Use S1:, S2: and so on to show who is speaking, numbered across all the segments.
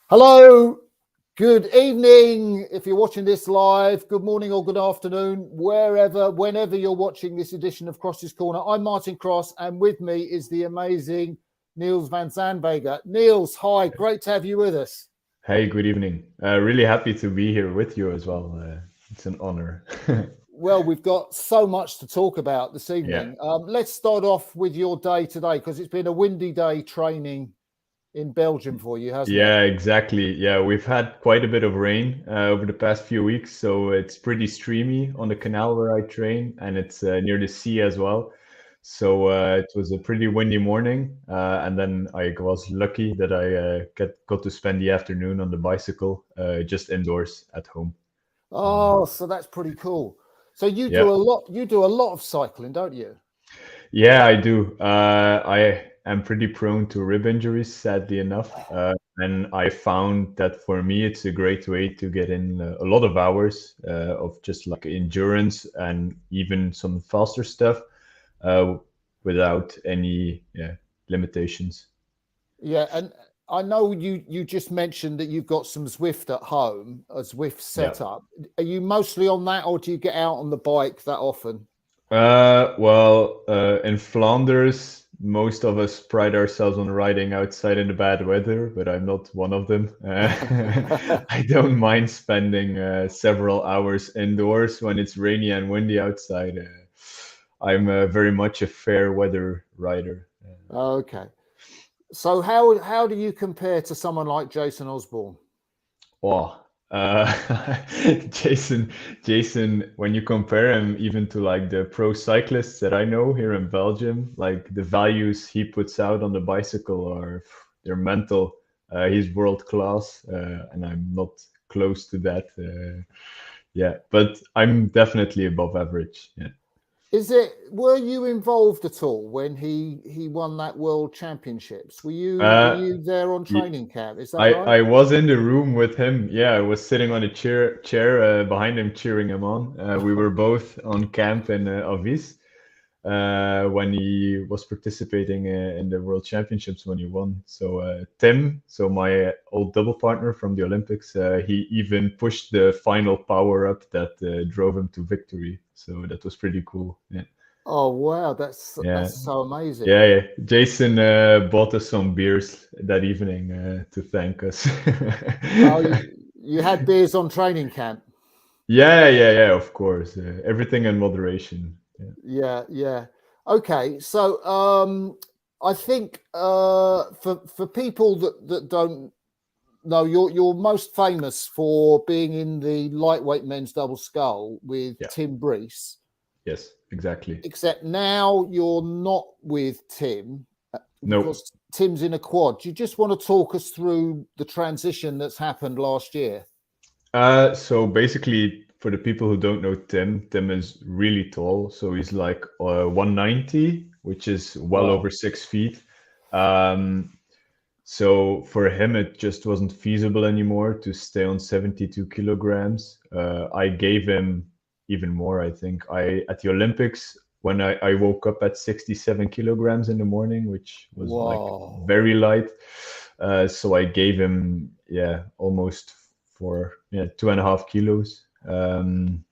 S1: Hello, good evening. If you're watching this live, good morning or good afternoon, whenever you're watching this edition of Crossy's Corner. I'm Martin Cross, and with me is the amazing Niels Van Zandweghe. Niels, hi, great to have you with us.
S2: Hey, good evening. Really happy to be here with you as well. It's an honor.
S1: Well, we've got so much to talk about this
S2: Yeah.
S1: evening. Let's start off with your day today, because it's been a windy day training in Belgium for you, hasn't it?
S2: Yeah, exactly. Yeah, we've had quite a bit of rain over the past few weeks, so it's pretty streamy on the canal where I train, and it's near the sea as well. So it was a pretty windy morning, and then I was lucky that I got to spend the afternoon on the bicycle, just indoors at home.
S1: Oh, so that's pretty cool. So you
S2: Yeah.
S1: do a lot. You do a lot of cycling, don't you?
S2: Yeah, I do. I am pretty prone to rib injuries, sadly enough. And I found that for me, it's a great way to get in a lot of hours of just like endurance and even some faster stuff uh, without any limitations.
S1: Yeah, and I know you just mentioned that you've got some Zwift at home, a Zwift
S2: Yeah.
S1: setup. Are you mostly on that, or do you get out on the bike that often?
S2: In Flanders, most of us pride ourselves on riding outside in the bad weather, but I'm not one of them. I don't mind spending several hours indoors when it's rainy and windy outside. I'm very much a fair weather rider.
S1: Okay. So how do you compare to someone like Jason Osborne?
S2: Wow. Jason, Jason, when you compare him even to like the pro cyclists that I know here in Belgium, like the values he puts out on the bicycle are they're mental. He's world class, and I'm not close to that. Yeah, but I'm definitely above average. Yeah.
S1: Were you involved at all when he won that world championships? Were
S2: Uh,
S1: you there on
S2: y-
S1: training camp? Is that right?
S2: I was in the room with him. Yeah, I was sitting on a chair behind him, cheering him on. We were both on camp in Avis when he was participating in the World Championships when he won. So Tim, so my old double partner from the Olympics, he even pushed the final power up that drove him to victory. So that was pretty cool. Yeah,
S1: Oh wow, that's
S2: yeah,
S1: so amazing.
S2: yeah. Jason bought us some beers that evening to thank us.
S1: Oh, you had beers on training camp.
S2: Yeah. Of course, everything in moderation. Yeah.
S1: Yeah, yeah. Okay, so I think for people that don't know, you're most famous for being in the lightweight men's double scull with
S2: Yeah.
S1: Tim Breese.
S2: Yes. Exactly.
S1: Except now you're not with Tim
S2: No.
S1: because Tim's in a quad. Do you just want to talk us through the transition that's happened last year?
S2: So basically, for the people who don't know Tim, Tim is really tall. So he's like 190, which is well over
S1: Wow.
S2: 6 feet. Um, so for him, it just wasn't feasible anymore to stay on 72 kilograms. I gave him even more, I think. I at the Olympics when I woke up at 67 kilograms in the morning, which was like
S1: Wow.
S2: very light. So I gave him almost for 2.5 kilos. And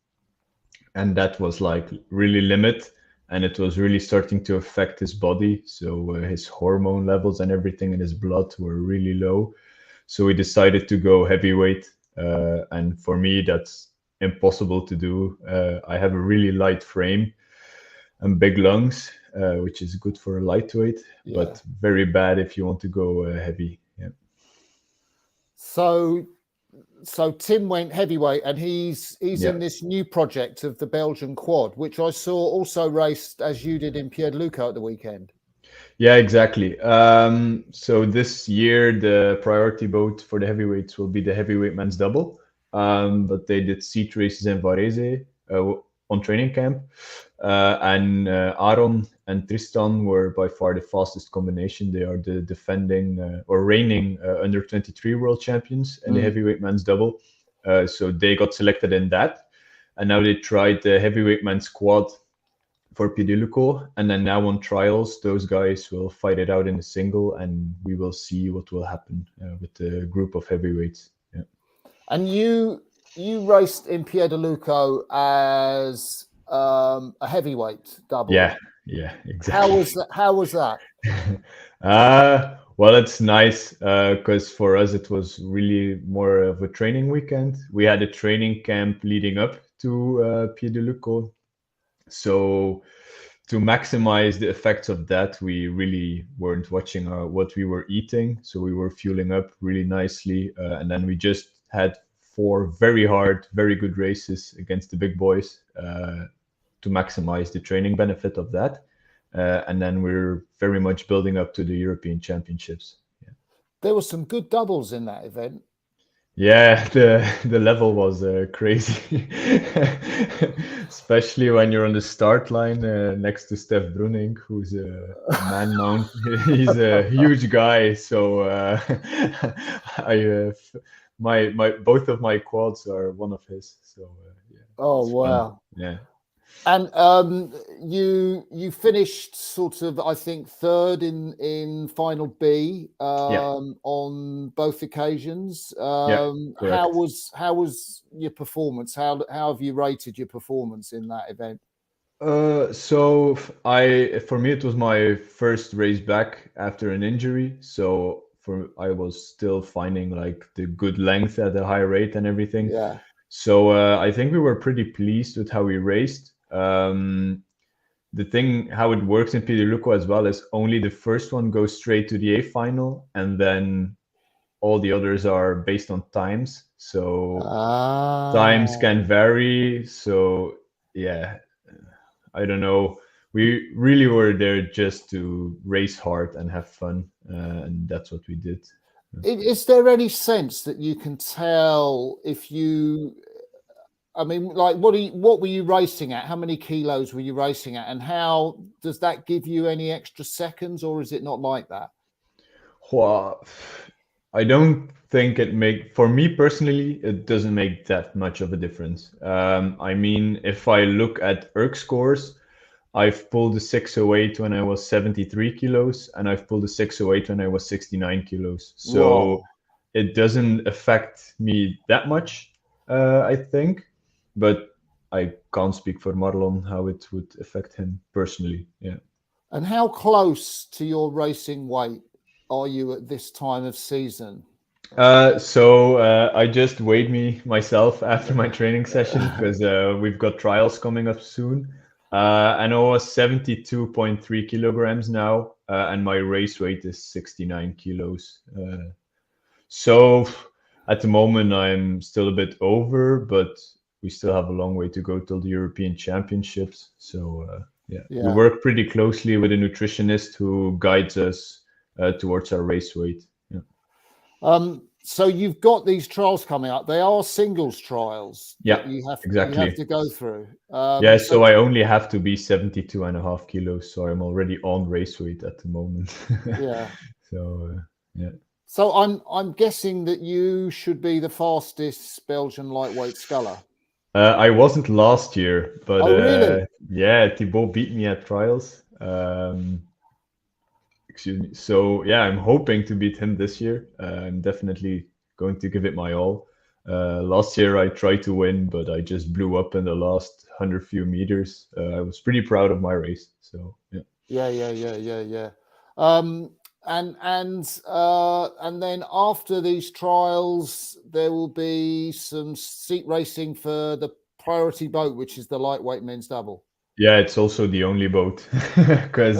S2: that was like really limit, and it was really starting to affect his body, so his hormone levels and everything in his blood were really low. So we decided to go heavyweight, and for me that's impossible to do. I have a really light frame and big lungs, which is good for a lightweight,
S1: Yeah.
S2: but very bad if you want to go heavy. Yeah.
S1: So Tim went heavyweight, and he's
S2: Yeah.
S1: in this new project of the Belgian quad, which I saw also raced as you did in Pierre Luca at the weekend.
S2: Yeah, exactly. So this year, the priority boat for the heavyweights will be the heavyweight men's double. But they did seat races in Varese on training camp. And Aaron and Tristan were by far the fastest combination. They are the defending or reigning under 23 world champions in the
S1: Mm.
S2: heavyweight men's double. So they got selected in that. And now they tried the heavyweight men's quad for Pidiluco, and then now on trials, those guys will fight it out in a single, and we will see what will happen with the group of heavyweights. Yeah.
S1: And you raced in Piediluco as a heavyweight double.
S2: Yeah, exactly.
S1: How was that?
S2: Well, it's nice because for us it was really more of a training weekend. We had a training camp leading up to Piediluco, so to maximize the effects of that, we really weren't watching what we were eating, so we were fueling up really nicely, and then we just had 4 very hard, very good races against the big boys to maximize the training benefit of that. And then we're very much building up to the European Championships. Yeah.
S1: There were some good doubles in that event.
S2: Yeah, the level was crazy, especially when you're on the start line next to Steph Bruning, who's a man mount. He's a huge guy, so my both of my quads are one of his. So yeah.
S1: Oh wow!
S2: Fun. Yeah.
S1: And you finished sort of, I think, third in final B on both occasions. How was your performance? How have you rated your performance in that event?
S2: So for me it was my first race back after an injury. So I was still finding like the good length at a high rate and everything.
S1: Yeah.
S2: So I think we were pretty pleased with how we raced. The thing how it works in Piediluco as well is only the first one goes straight to the A final, and then all the others are based on times. So times can vary. So yeah, I don't know. We really were there just to race hard and have fun, and that's what we did.
S1: Is there any sense that you can tell if you? I mean, like, what were you racing at? How many kilos were you racing at? And how does that give you any extra seconds, or is it not like that?
S2: Well, I don't think for me personally, it doesn't make that much of a difference. I mean, if I look at ERG scores, I've pulled a 608 when I was 73 kilos, and I've pulled a 608 when I was 69 kilos. So it doesn't affect me that much, I think. But I can't speak for Marlon how it would affect him personally. Yeah.
S1: And how close to your racing weight are you at this time of season?
S2: So I just weighed myself after my training session because we've got trials coming up soon. And I was 72.3 kilograms now, and my race weight is 69 kilos. So at the moment, I'm still a bit over, but we still have a long way to go till the European Championships. So we work pretty closely with a nutritionist who guides us towards our race weight. Yeah.
S1: So you've got these trials coming up. They are singles trials.
S2: Yeah,
S1: you have
S2: exactly.
S1: to go through.
S2: So I only have to be 72.5 kilos. So I'm already on race weight at the moment.
S1: Yeah.
S2: So yeah.
S1: So I'm guessing that you should be the fastest Belgian lightweight sculler.
S2: I wasn't last year, but
S1: really?
S2: Thibaut beat me at trials. Excuse me. So yeah, I'm hoping to beat him this year. I'm definitely going to give it my all. Last year I tried to win, but I just blew up in the last 100 few meters. I was pretty proud of my race. So yeah.
S1: Yeah. And then after these trials, there will be some seat racing for the priority boat, which is the lightweight men's double.
S2: Yeah, it's also the only boat because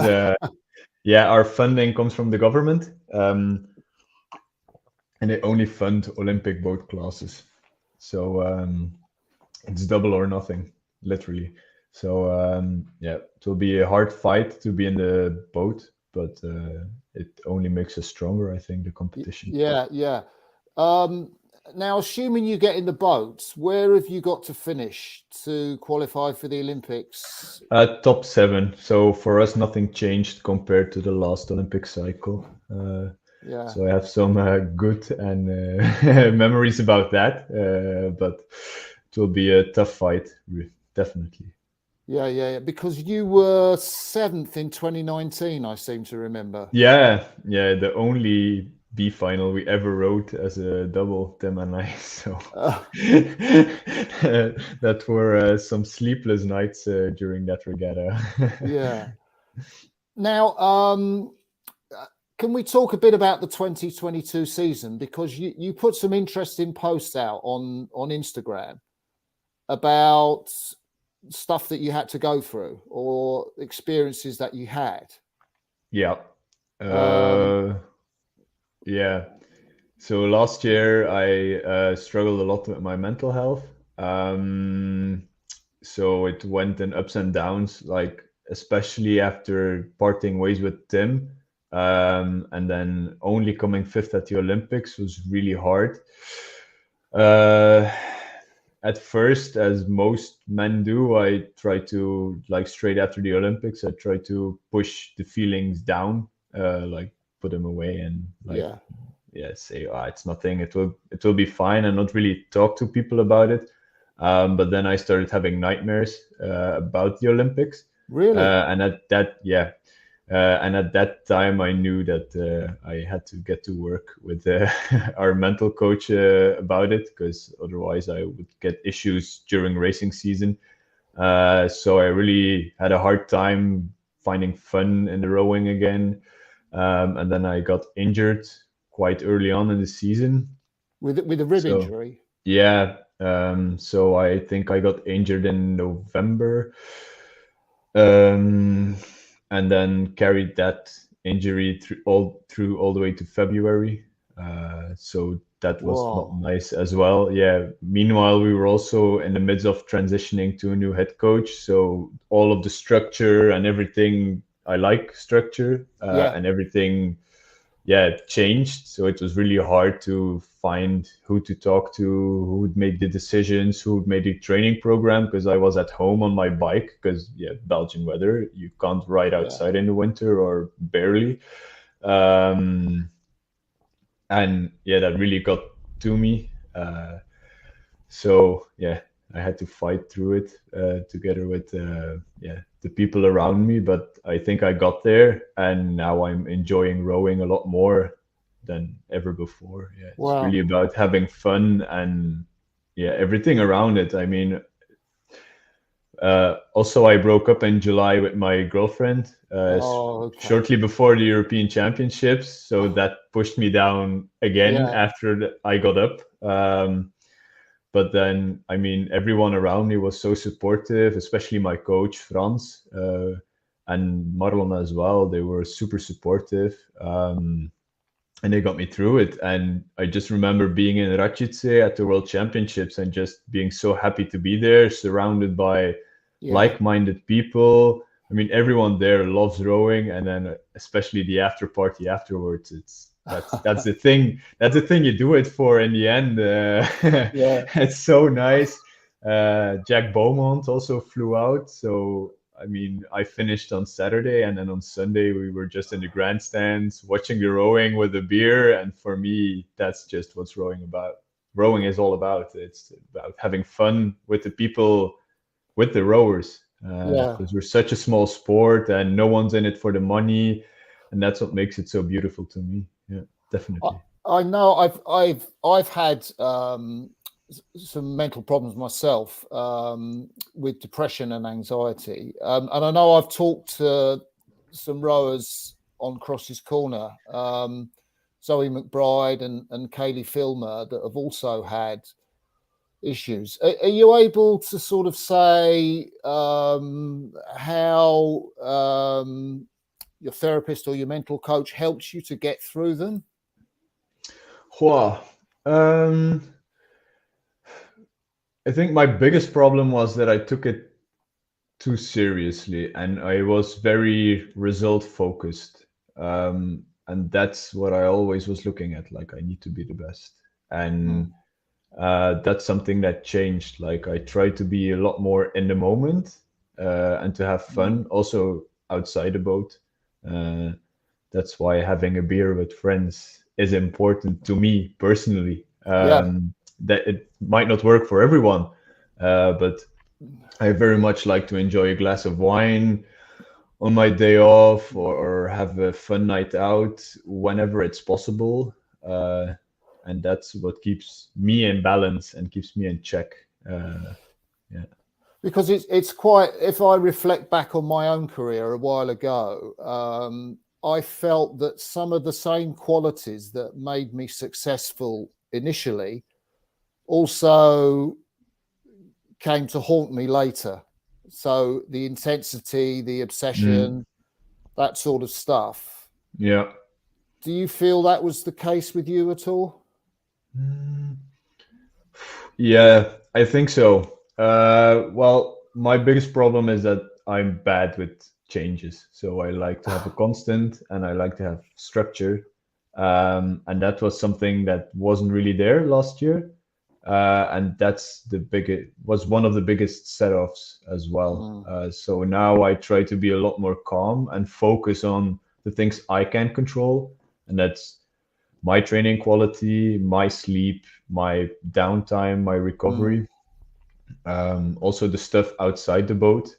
S2: our funding comes from the government, and they only fund Olympic boat classes. So it's double or nothing, literally. So it will be a hard fight to be in the boat, but it only makes us stronger, I think, the competition.
S1: Yeah. Now, assuming you get in the boats, where have you got to finish to qualify for the Olympics?
S2: Top 7. So for us, nothing changed compared to the last Olympic cycle. So I have some good and memories about that, but it will be a tough fight, definitely.
S1: Yeah. Because you were 7th in 2019, I seem to remember.
S2: Yeah, the only B final we ever rode as a double, Tim and I. So
S1: Uh,
S2: that were some sleepless nights during that regatta.
S1: yeah. Now, can we talk a bit about the 2022 season? Because you put some interesting posts out on Instagram about stuff that you had to go through or experiences that you had.
S2: Yeah.
S1: Um,
S2: Yeah. So last year I struggled a lot with my mental health. So it went in ups and downs, like especially after parting ways with Tim, and then only coming fifth at the Olympics was really hard. Uh, at first, as most men do, I try to, like, straight after the Olympics, I try to push the feelings down, like put them away and like,
S1: yeah,
S2: yeah, say, it's nothing, it will be fine, and not really talk to people about it. But then I started having nightmares about the Olympics,
S1: really.
S2: and at that, yeah, and at that time, I knew that I had to get to work with our mental coach about it, because otherwise I would get issues during racing season. So I really had a hard time finding fun in the rowing again. And then I got injured quite early on in the season.
S1: With a rib
S2: So
S1: injury.
S2: yeah, so I think I got injured in November, um, and then carried that injury through all the way to February. So that was not
S1: Whoa.
S2: nice as well. Yeah. Meanwhile, we were also in the midst of transitioning to a new head coach, so all of the structure and everything. I like structure,
S1: Yeah,
S2: and everything, yeah, it changed. So it was really hard to find who to talk to, who would make the decisions, who would make the training program, because I was at home on my bike, because, yeah, Belgian weather, you can't ride
S1: yeah,
S2: outside in the winter, or barely. Um, and yeah, that really got to me. So yeah, I had to fight through it together with, yeah, the people around me. But I think I got there, and now I'm enjoying rowing a lot more than ever before. Yeah, it's
S1: wow.
S2: really about having fun and, yeah, everything around it. I mean, also I broke up in July with my girlfriend,
S1: Oh, okay.
S2: shortly before the European Championships, so that pushed me down again
S1: Yeah,
S2: after I got up. But then, I mean, everyone around me was so supportive, especially my coach, Frans, and Marlon as well. They were super supportive, and they got me through it. And I just remember being in Racice at the World Championships and just being so happy to be there, surrounded by
S1: yeah,
S2: like-minded people. I mean, everyone there loves rowing, and then especially the after party afterwards. That's the thing. That's the thing you do it for in the end.
S1: yeah,
S2: It's so nice. Jack Beaumont also flew out, so I mean, I finished on Saturday, and then on Sunday we were just in the grandstands watching the rowing with a beer. And for me, that's just what's rowing about. Rowing is all about. It's about having fun with the people, with the rowers,
S1: yeah.
S2: because we're such a small sport and no one's in it for the money, and that's what makes it so beautiful to me. Yeah,
S1: I,
S2: definitely.
S1: I know I've had some mental problems myself with depression and anxiety, and I know I've talked to some rowers on Cross's Corner, Zoe McBride and Kaylee Filmer, that have also had issues. Are you able to sort of say how your therapist or your mental coach helps you to get through them?
S2: Wow. Um, I think my biggest problem was that I took it too seriously, and I was very result focused. And that's what I always was looking at. Like, I need to be the best. And
S1: Mm.
S2: that's something that changed. Like, I try to be a lot more in the moment, and to have
S1: Mm.
S2: fun also outside the boat. Uh, that's why having a beer with friends is important to me personally.
S1: Yeah,
S2: That it might not work for everyone, but I very much like to enjoy a glass of wine on my day off, or have a fun night out whenever it's possible. And that's what keeps me in balance and keeps me in check. Yeah.
S1: Because it's quite. If I reflect back on my own career a while ago, I felt that some of the same qualities that made me successful initially also came to haunt me later. So the intensity, the obsession, that sort of stuff.
S2: Yeah.
S1: Do you feel that was the case with you at all?
S2: Yeah, I think so. Well, my biggest problem is that I'm bad with changes. So I like to have a constant and I like to have structure. And that was something that wasn't really there last year. And that's was one of the biggest set-offs as well. So now I try to be a lot more calm and focus on the things I can control. And that's my training quality, my sleep, my downtime, my recovery, also the stuff outside the boat,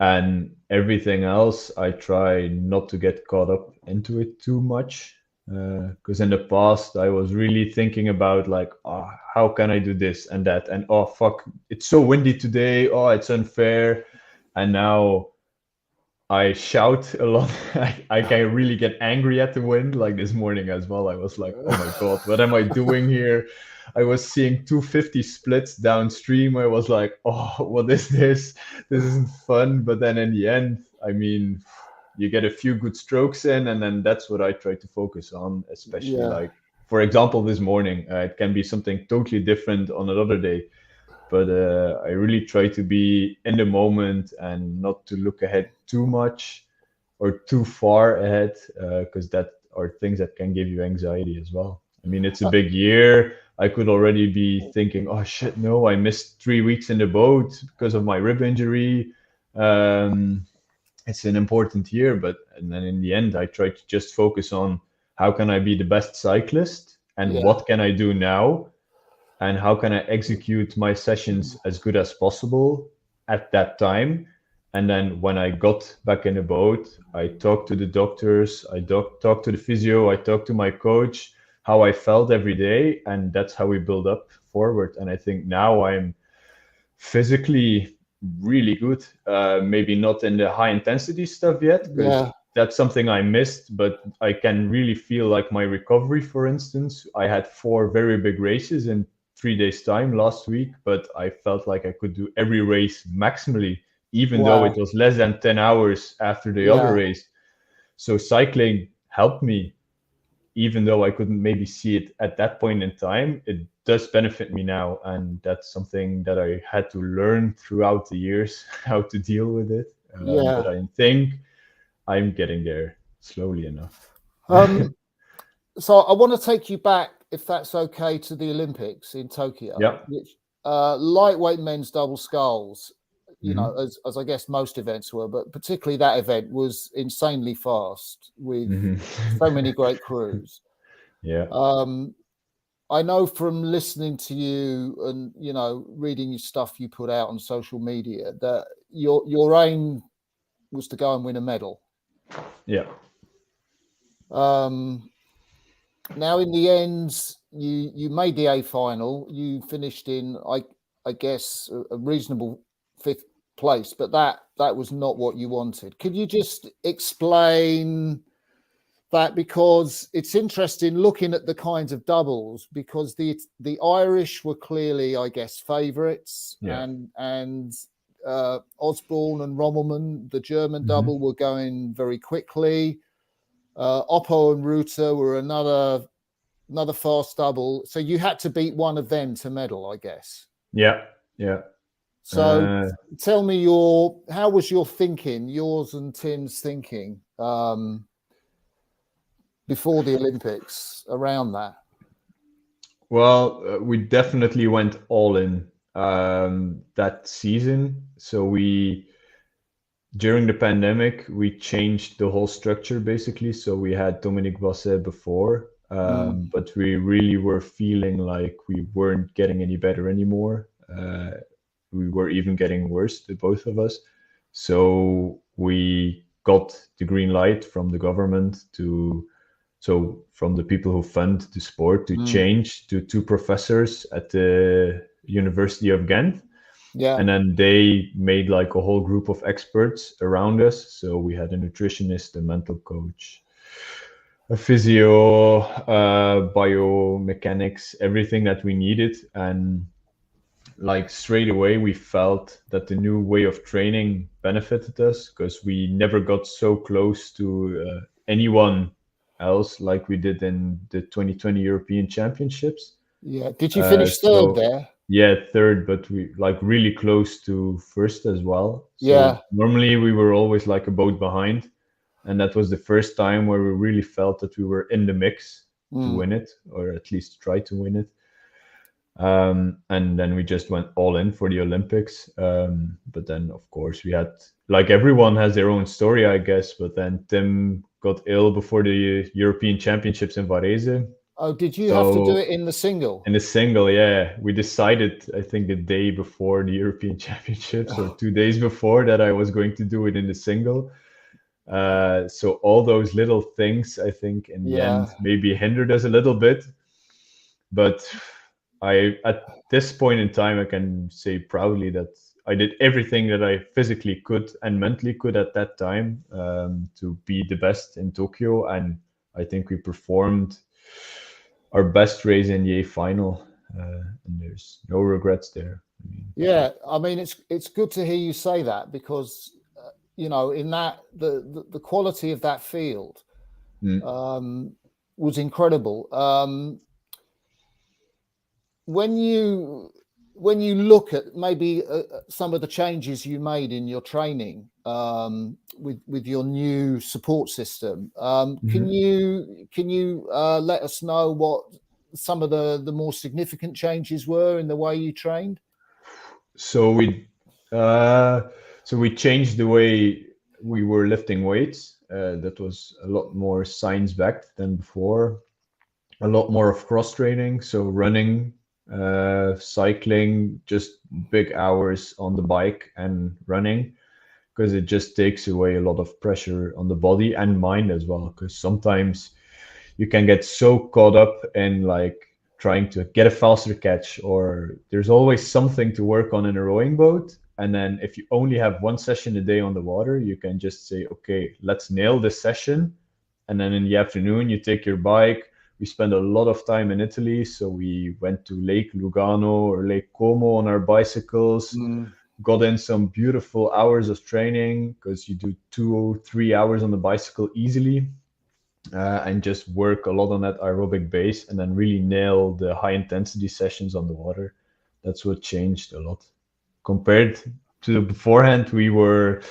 S2: and everything else. I try not to get caught up into it too much, because in the past I was really thinking about like, oh, how can I do this and that, and oh fuck, it's so windy today. Oh, it's unfair, and now I shout a lot. I can really get angry at the wind. Like this morning as well, I was like, "Oh my god, what am I doing here?" I was seeing 250 splits downstream. I was like, "Oh, what is this? This isn't fun." But then in the end, I mean, you get a few good strokes in, and then that's what I try to focus on. Especially
S1: Yeah.
S2: like, for example, this morning, it can be something totally different on another day. But I really try to be in the moment and not to look ahead too much or too far ahead, because that are things that can give you anxiety as well. I mean, it's a big year. I could already be thinking, oh shit, no, I missed 3 weeks in the boat because of my rib injury. It's an important year, but and then in the end, I try to just focus on how can I be the best cyclist and
S1: Yeah.
S2: what can I do now and how can I execute my sessions as good as possible at that time. And then when I got back in the boat, I talked to the doctors, I talked to the physio, I talked to my coach, how I felt every day, and that's how we build up forward. And I think now I'm physically really good. Maybe not in the high intensity stuff yet, because
S1: Yeah.
S2: that's something I missed, but I can really feel like my recovery, for instance. I had 4 very big races in 3 days' time last week, but I felt like I could do every race maximally, even though
S1: Wow.
S2: it was less than 10 hours after the other
S1: Yeah.
S2: race. So cycling helped me, even though I couldn't maybe see it at that point in time. It does benefit me now, and that's something that I had to learn throughout the years how to deal with it. But
S1: Yeah.
S2: I think I'm getting there slowly enough.
S1: Um, so I want to take you back, if that's okay, to the Olympics in Tokyo,
S2: Yeah.
S1: which lightweight men's double sculls,
S2: Hmm.
S1: as I guess most events were, but particularly that event was insanely fast with
S2: Hmm.
S1: so many great crews.
S2: Yeah.
S1: Um, I know from listening to you and reading your stuff you put out on social media that your aim was to go and win a medal.
S2: Yeah.
S1: Um, Now, in the end, you made the A final. You finished in, I guess, a reasonable fifth place, but that was not what you wanted. Could you just explain that? Because it's interesting looking at the kinds of doubles, because the Irish were clearly, I guess, favourites,
S2: Yeah.
S1: and Osborne and Rommelmann, the German
S2: Hmm.
S1: double, were going very quickly. Oppo and Ruta were another fast double. So you had to beat one of them to medal, I guess.
S2: Yeah. Yeah.
S1: So
S2: Uh,
S1: tell me how was your thinking, yours and Tim's thinking, before the Olympics around that?
S2: well, we definitely went all in that season. So during the pandemic, we changed the whole structure basically. So we had Dominique Basset before, but we really were feeling like we weren't getting any better anymore. we were even getting worse, the both of us. So we got the green light from the government so from the people who fund the sport to change to two professors at the University of Ghent.
S1: Yeah.
S2: And then they made like a whole group of experts around us. So we had a nutritionist, a mental coach, a physio, biomechanics, everything that we needed. And like straight away, we felt that the new way of training benefited us because we never got so close to anyone else like we did in the 2020 European Championships.
S1: Yeah. Did you finish third there?
S2: Yeah, third, but we like really close to first as well. So
S1: Yeah.
S2: normally we were always like a boat behind. And that was the first time where we really felt that we were in the mix to win it, or at least try to win it. And then we just went all in for the Olympics. But then, of course, we had, like everyone has their own story, I guess. But then Tim got ill before the European Championships in Varese.
S1: Oh, did you have to do it in the single?
S2: In the single, yeah. We decided, I think, the day before the European Championships or 2 days before that I was going to do it in the single. So all those little things, I think, in the end, maybe hindered us a little bit. But at this point in time, I can say proudly that I did everything that I physically could and mentally could at that time to be the best in Tokyo. And I think we performed our best race in the A final. And there's no regrets there.
S1: I mean, it's good to hear you say that because in that the quality of that field was incredible. When you look at maybe some of the changes you made in your training with your new support system, can you let us know what some of the more significant changes were in the way you trained?
S2: So we changed the way we were lifting weights. That was a lot more science-backed than before. A lot more of cross training, so running, cycling, just big hours on the bike and running, because it just takes away a lot of pressure on the body and mind as well. Because sometimes you can get so caught up in like trying to get a faster catch, or there's always something to work on in a rowing boat. And then if you only have one session a day on the water, you can just say, okay, let's nail this session. And then in the afternoon, you take your bike. We spent a lot of time in Italy. So we went to Lake Lugano or Lake Como on our bicycles, got in some beautiful hours of training because you do 2 or 3 hours on the bicycle easily. And just work a lot on that aerobic base and then really nail the high intensity sessions on the water. That's what changed a lot. Compared to the beforehand, we were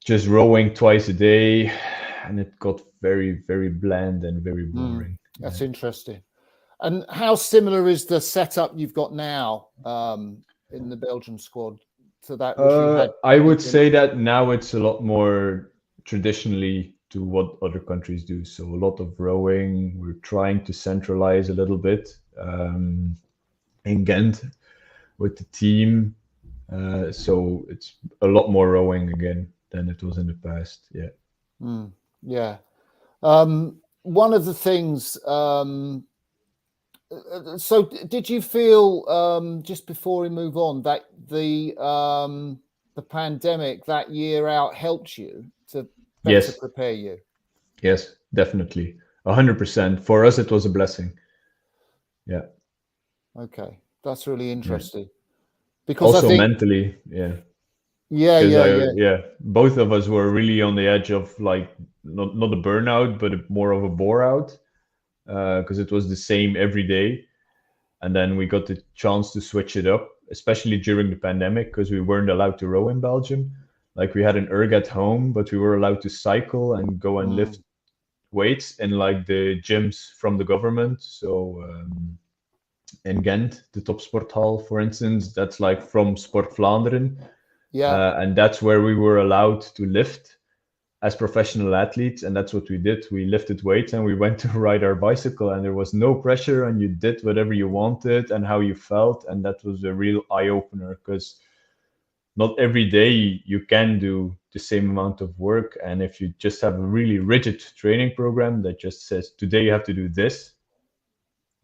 S2: just rowing twice a day and it got very, very bland and very boring.
S1: That's interesting. And how similar is the setup you've got now in the Belgian squad to that which you had?
S2: I would say that now it's a lot more traditionally to what other countries do. So a lot of rowing. We're trying to centralize a little bit in Ghent with the team. So it's a lot more rowing again than it was in the past. Yeah.
S1: Yeah. One of the things. So did you feel just before we move on that the pandemic that year out helped you to better prepare you?
S2: Yes, definitely. 100%. For us, it was a blessing. Yeah.
S1: Okay. That's really interesting. Because
S2: also
S1: I think,
S2: mentally, both of us were really on the edge of like not a burnout, but more of a bore out, because it was the same every day. And then we got the chance to switch it up, especially during the pandemic, because we weren't allowed to row in Belgium. Like we had an erg at home, but we were allowed to cycle and go and lift weights in like the gyms from the government. So in Ghent, the Top Sport Hall, for instance, that's like from Sport Vlaanderen. And that's where we were allowed to lift. as professional athletes, and that's what we did. We lifted weights and we went to ride our bicycle, and there was no pressure, and you did whatever you wanted and how you felt, and that was a real eye opener, because not every day you can do the same amount of work. And if you just have a really rigid training program that just says today you have to do this,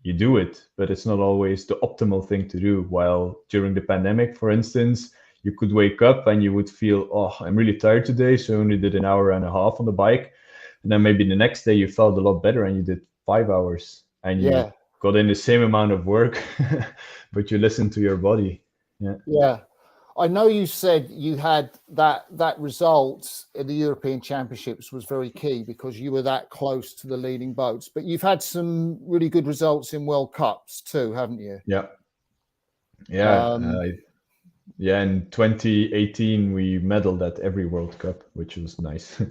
S2: you do it, but it's not always the optimal thing to do. While during the pandemic, for instance, you could wake up and you would feel, oh, I'm really tired today, so I only did an hour and a half on the bike. And then maybe the next day you felt a lot better and you did 5 hours and you
S1: Yeah.
S2: got in the same amount of work, but you listened to your body. Yeah.
S1: Yeah. I know you said you had that result in the European Championships was very key because you were that close to the leading boats, but you've had some really good results in World Cups too, haven't you?
S2: Yeah. Yeah.
S1: Um,
S2: Yeah. In 2018, we medaled at every World Cup, which was nice.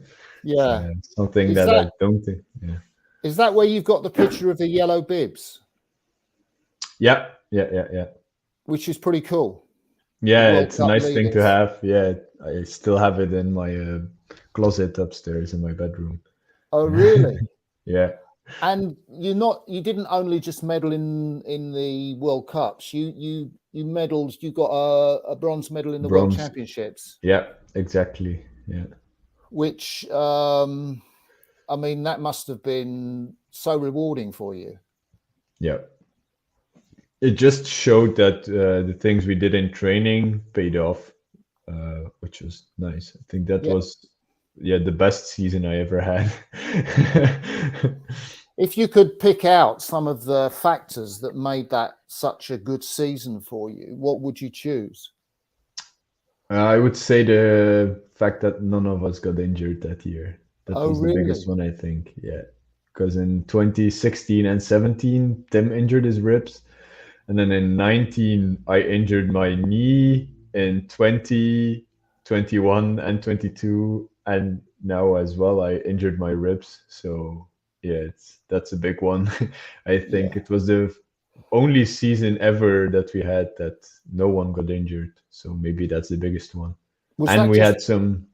S1: yeah.
S2: Something
S1: Is
S2: that I
S1: that
S2: don't think. Yeah.
S1: is that where you've got the picture of the yellow bibs,
S2: Yeah. Yeah. Yeah. Yeah.
S1: which is pretty cool? The
S2: Yeah.
S1: World
S2: It's a
S1: Cup
S2: nice thing to
S1: leaders.
S2: have. Yeah. I still have it in my closet upstairs in my bedroom.
S1: Oh, really?
S2: Yeah.
S1: And you didn't only just medal in the World Cups. You medaled. You got a bronze medal in the World
S2: Bronze.
S1: Championships,
S2: Yeah. Exactly. Yeah.
S1: which I mean, that must have been so rewarding for you.
S2: Yeah. It just showed that the things we did in training paid off, which was nice. I think that
S1: Yeah.
S2: was, yeah, the best season I ever had.
S1: If you could pick out some of the factors that made that such a good season for you, what would you choose?
S2: I would say the fact that none of us got injured that year. That
S1: Oh,
S2: was the biggest
S1: really?
S2: one, I think. Yeah. Because in 2016 and 17, Tim injured his ribs. And then in 19, I injured my knee. In 20, 21, and 22, and now as well, I injured my ribs. So yeah, that's a big one. I think
S1: Yeah.
S2: it was the only season ever that we had that no one got injured. So maybe that's the biggest one.
S1: Was
S2: And
S1: that
S2: we
S1: just
S2: had some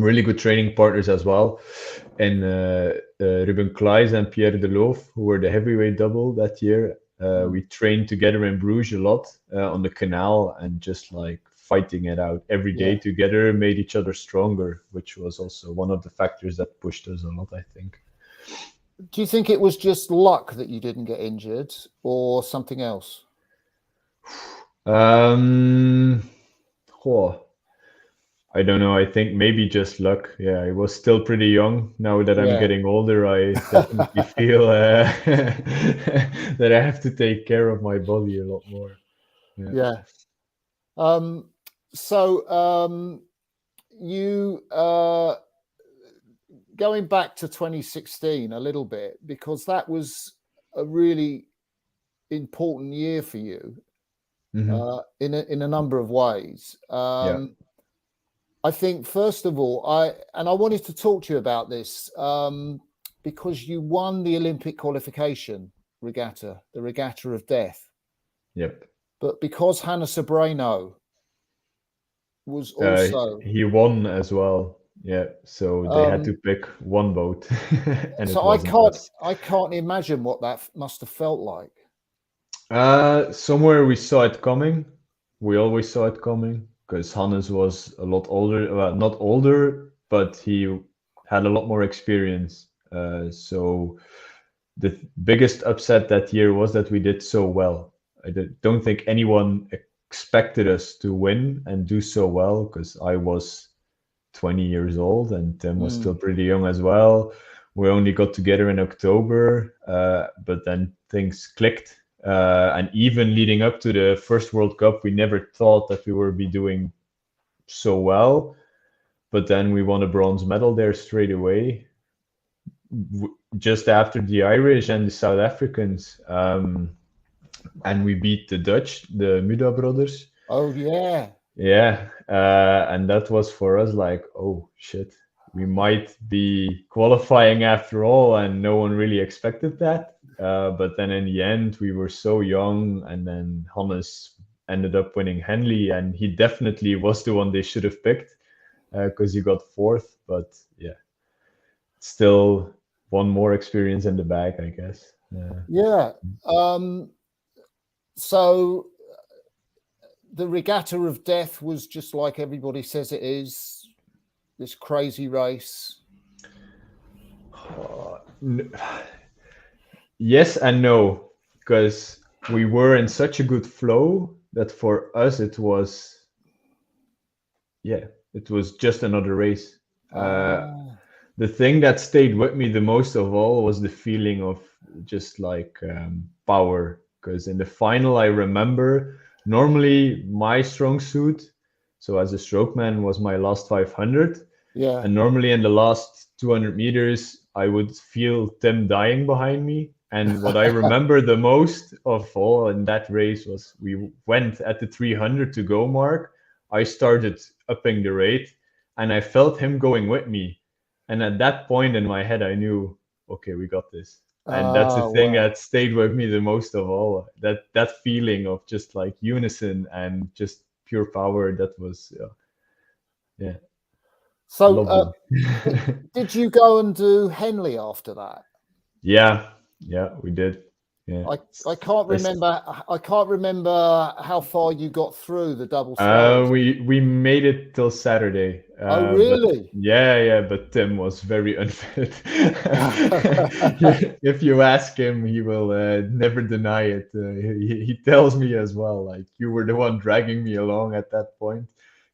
S2: really good training partners as well, and Ruben Klaes and Pierre Deloof, who were the heavyweight double that year. We trained together in Bruges a lot on the canal, and just like fighting it out every day
S1: yeah?
S2: together made each other stronger, which was also one of the factors that pushed us a lot, I think.
S1: Do you think it was just luck that you didn't get injured, or something else?
S2: Um, oh, I don't know. I think maybe just luck. Yeah, I was still pretty young. Now that I'm
S1: Yeah.
S2: getting older, I definitely feel that I have to take care of my body a lot more. Yeah.
S1: Yeah. So you going back to 2016 a little bit, because that was a really important year for you
S2: Hmm.
S1: in a number of ways.
S2: Yeah.
S1: I think first of all, I wanted to talk to you about this because you won the Olympic qualification regatta, the regatta of death,
S2: Yep.
S1: but because Hannah Sobrano was also
S2: He won as well. Yeah. So they had to
S1: um,
S2: pick one boat, and it
S1: so
S2: wasn't us.
S1: I can't imagine what that must have felt like.
S2: Somewhere we saw it coming. We always saw it coming because Hannes was a lot older. Well, not older, but he had a lot more experience. So the biggest upset that year was that we did so well. Don't think anyone expected us to win and do so well, because I was 20 years old and Tim was still
S1: Mm,
S2: pretty young as well. We only got together in October, but then things clicked. And even leading up to the first World Cup, we never thought that we would be doing so well. But then we won a bronze medal there straight away, just after the Irish and the South Africans. And we beat the Dutch, the Muda brothers.
S1: oh yeah,
S2: Yeah, and that was for us like, oh shit, we might be qualifying after all, and no one really expected that. But then in the end, we were so young, and then Hannes ended up winning Henley, and he definitely was the one they should have picked. because he got fourth. But yeah, still one more experience in the bag, I guess.
S1: Yeah. So the regatta of death was just like everybody says it is, this crazy race.
S2: Yes and no, because we were in such a good flow that for us it was, yeah, it was just another race. The thing that stayed with me the most of all was the feeling of just like power. Because in the final, I remember normally my strong suit, so as a strokeman, was my last 500.
S1: Yeah.
S2: And normally in the last 200 meters, I would feel Tim dying behind me. And what I remember the most of all in that race was we went at the 300 to go mark. I started upping the rate and I felt him going with me. And at that point in my head, I knew, okay, we got this. And that's the thing
S1: Wow.
S2: that stayed with me the most of all. That feeling of just like unison and just pure power. That was, yeah,
S1: So
S2: lovely.
S1: did you go and do Henley after that?
S2: Yeah, we did. Yeah.
S1: I can't remember. I can't remember how far you got through the double sculls.
S2: We made it till Saturday.
S1: Oh,
S2: But
S1: really?
S2: yeah, but Tim was very unfit. If you ask him, he will never deny it. He tells me as well, like you were the one dragging me along at that point,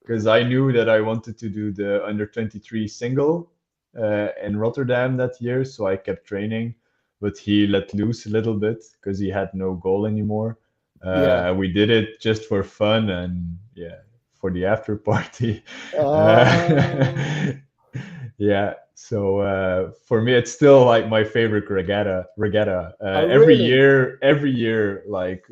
S2: because I knew that I wanted to do the under 23 single in Rotterdam that year, so I kept training. But he let loose a little bit because he had no goal anymore.
S1: Yeah.
S2: We did it just for fun and yeah, for the after party.
S1: Um,
S2: Yeah, so for me, it's still like my favorite regatta.
S1: oh,
S2: Every
S1: really?
S2: year, like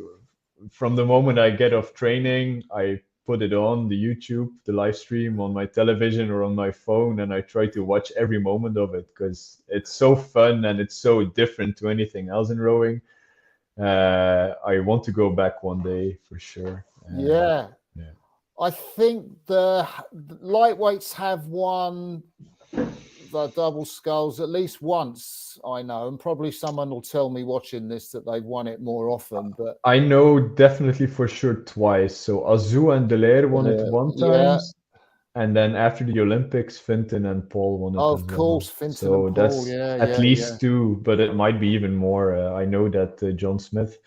S2: from the moment I get off training, I put it on the YouTube, the live stream on my television or on my phone, and I try to watch every moment of it because it's so fun and it's so different to anything else in rowing. I want to go back one day for sure.
S1: Yeah.
S2: Yeah.
S1: I think the lightweights have won the double sculls at least once, I know, and probably someone will tell me watching this that they've won it more often. But
S2: I know definitely for sure twice. So Azu and Delaire won it one
S1: yeah,
S2: times, and then after the Olympics, Finton and Paul won it
S1: of
S2: as well.
S1: course, Finton and
S2: So
S1: Paul.
S2: that's
S1: Yeah,
S2: at
S1: yeah, yeah,
S2: least two, but it might be even more. I know that John Smith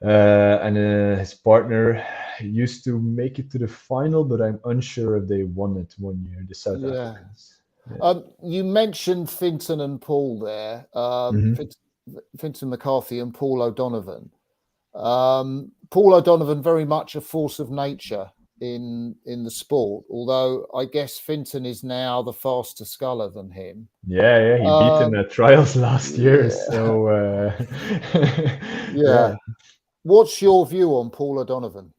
S2: and his partner used to make it to the final, but I'm unsure if they won it one year, the South
S1: yeah.
S2: Africans. Yeah.
S1: You mentioned Finton and Paul there,
S2: Mhm.
S1: Finton McCarthy and Paul O'Donovan. Paul O'Donovan, very much a force of nature in the sport, although I guess Finton is now the faster sculler than him.
S2: Yeah, he beat him at trials last year.
S1: Yeah,
S2: So
S1: yeah.
S2: yeah.
S1: What's your view on Paul O'Donovan?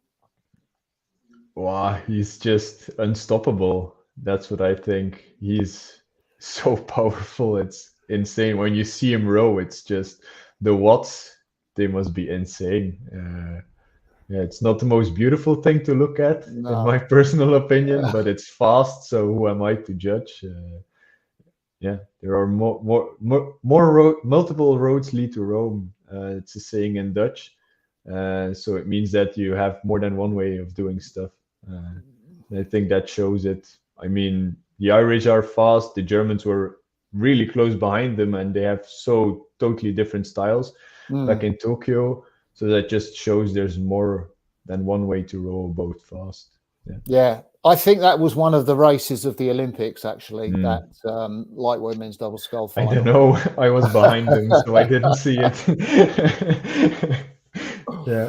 S2: Wow, he's just unstoppable. That's what I think. He's so powerful. It's insane. When you see him row, it's just the watts, they must be insane. Yeah, it's not the most beautiful thing to look at, in my
S1: No.
S2: personal opinion, but it's fast. So who am I to judge? Yeah, there are multiple roads lead to Rome. It's a saying in Dutch. So it means that you have more than one way of doing stuff. I think that shows it. I mean, the Irish are fast. The Germans were really close behind them, and they have so totally different styles back in Tokyo. So that just shows there's more than one way to row a boat fast.
S1: Yeah, I think that was one of the races of the Olympics, actually,
S2: Mm.
S1: that light women's double scull
S2: I don't
S1: final.
S2: know. I was behind them, so I didn't see it. Yeah.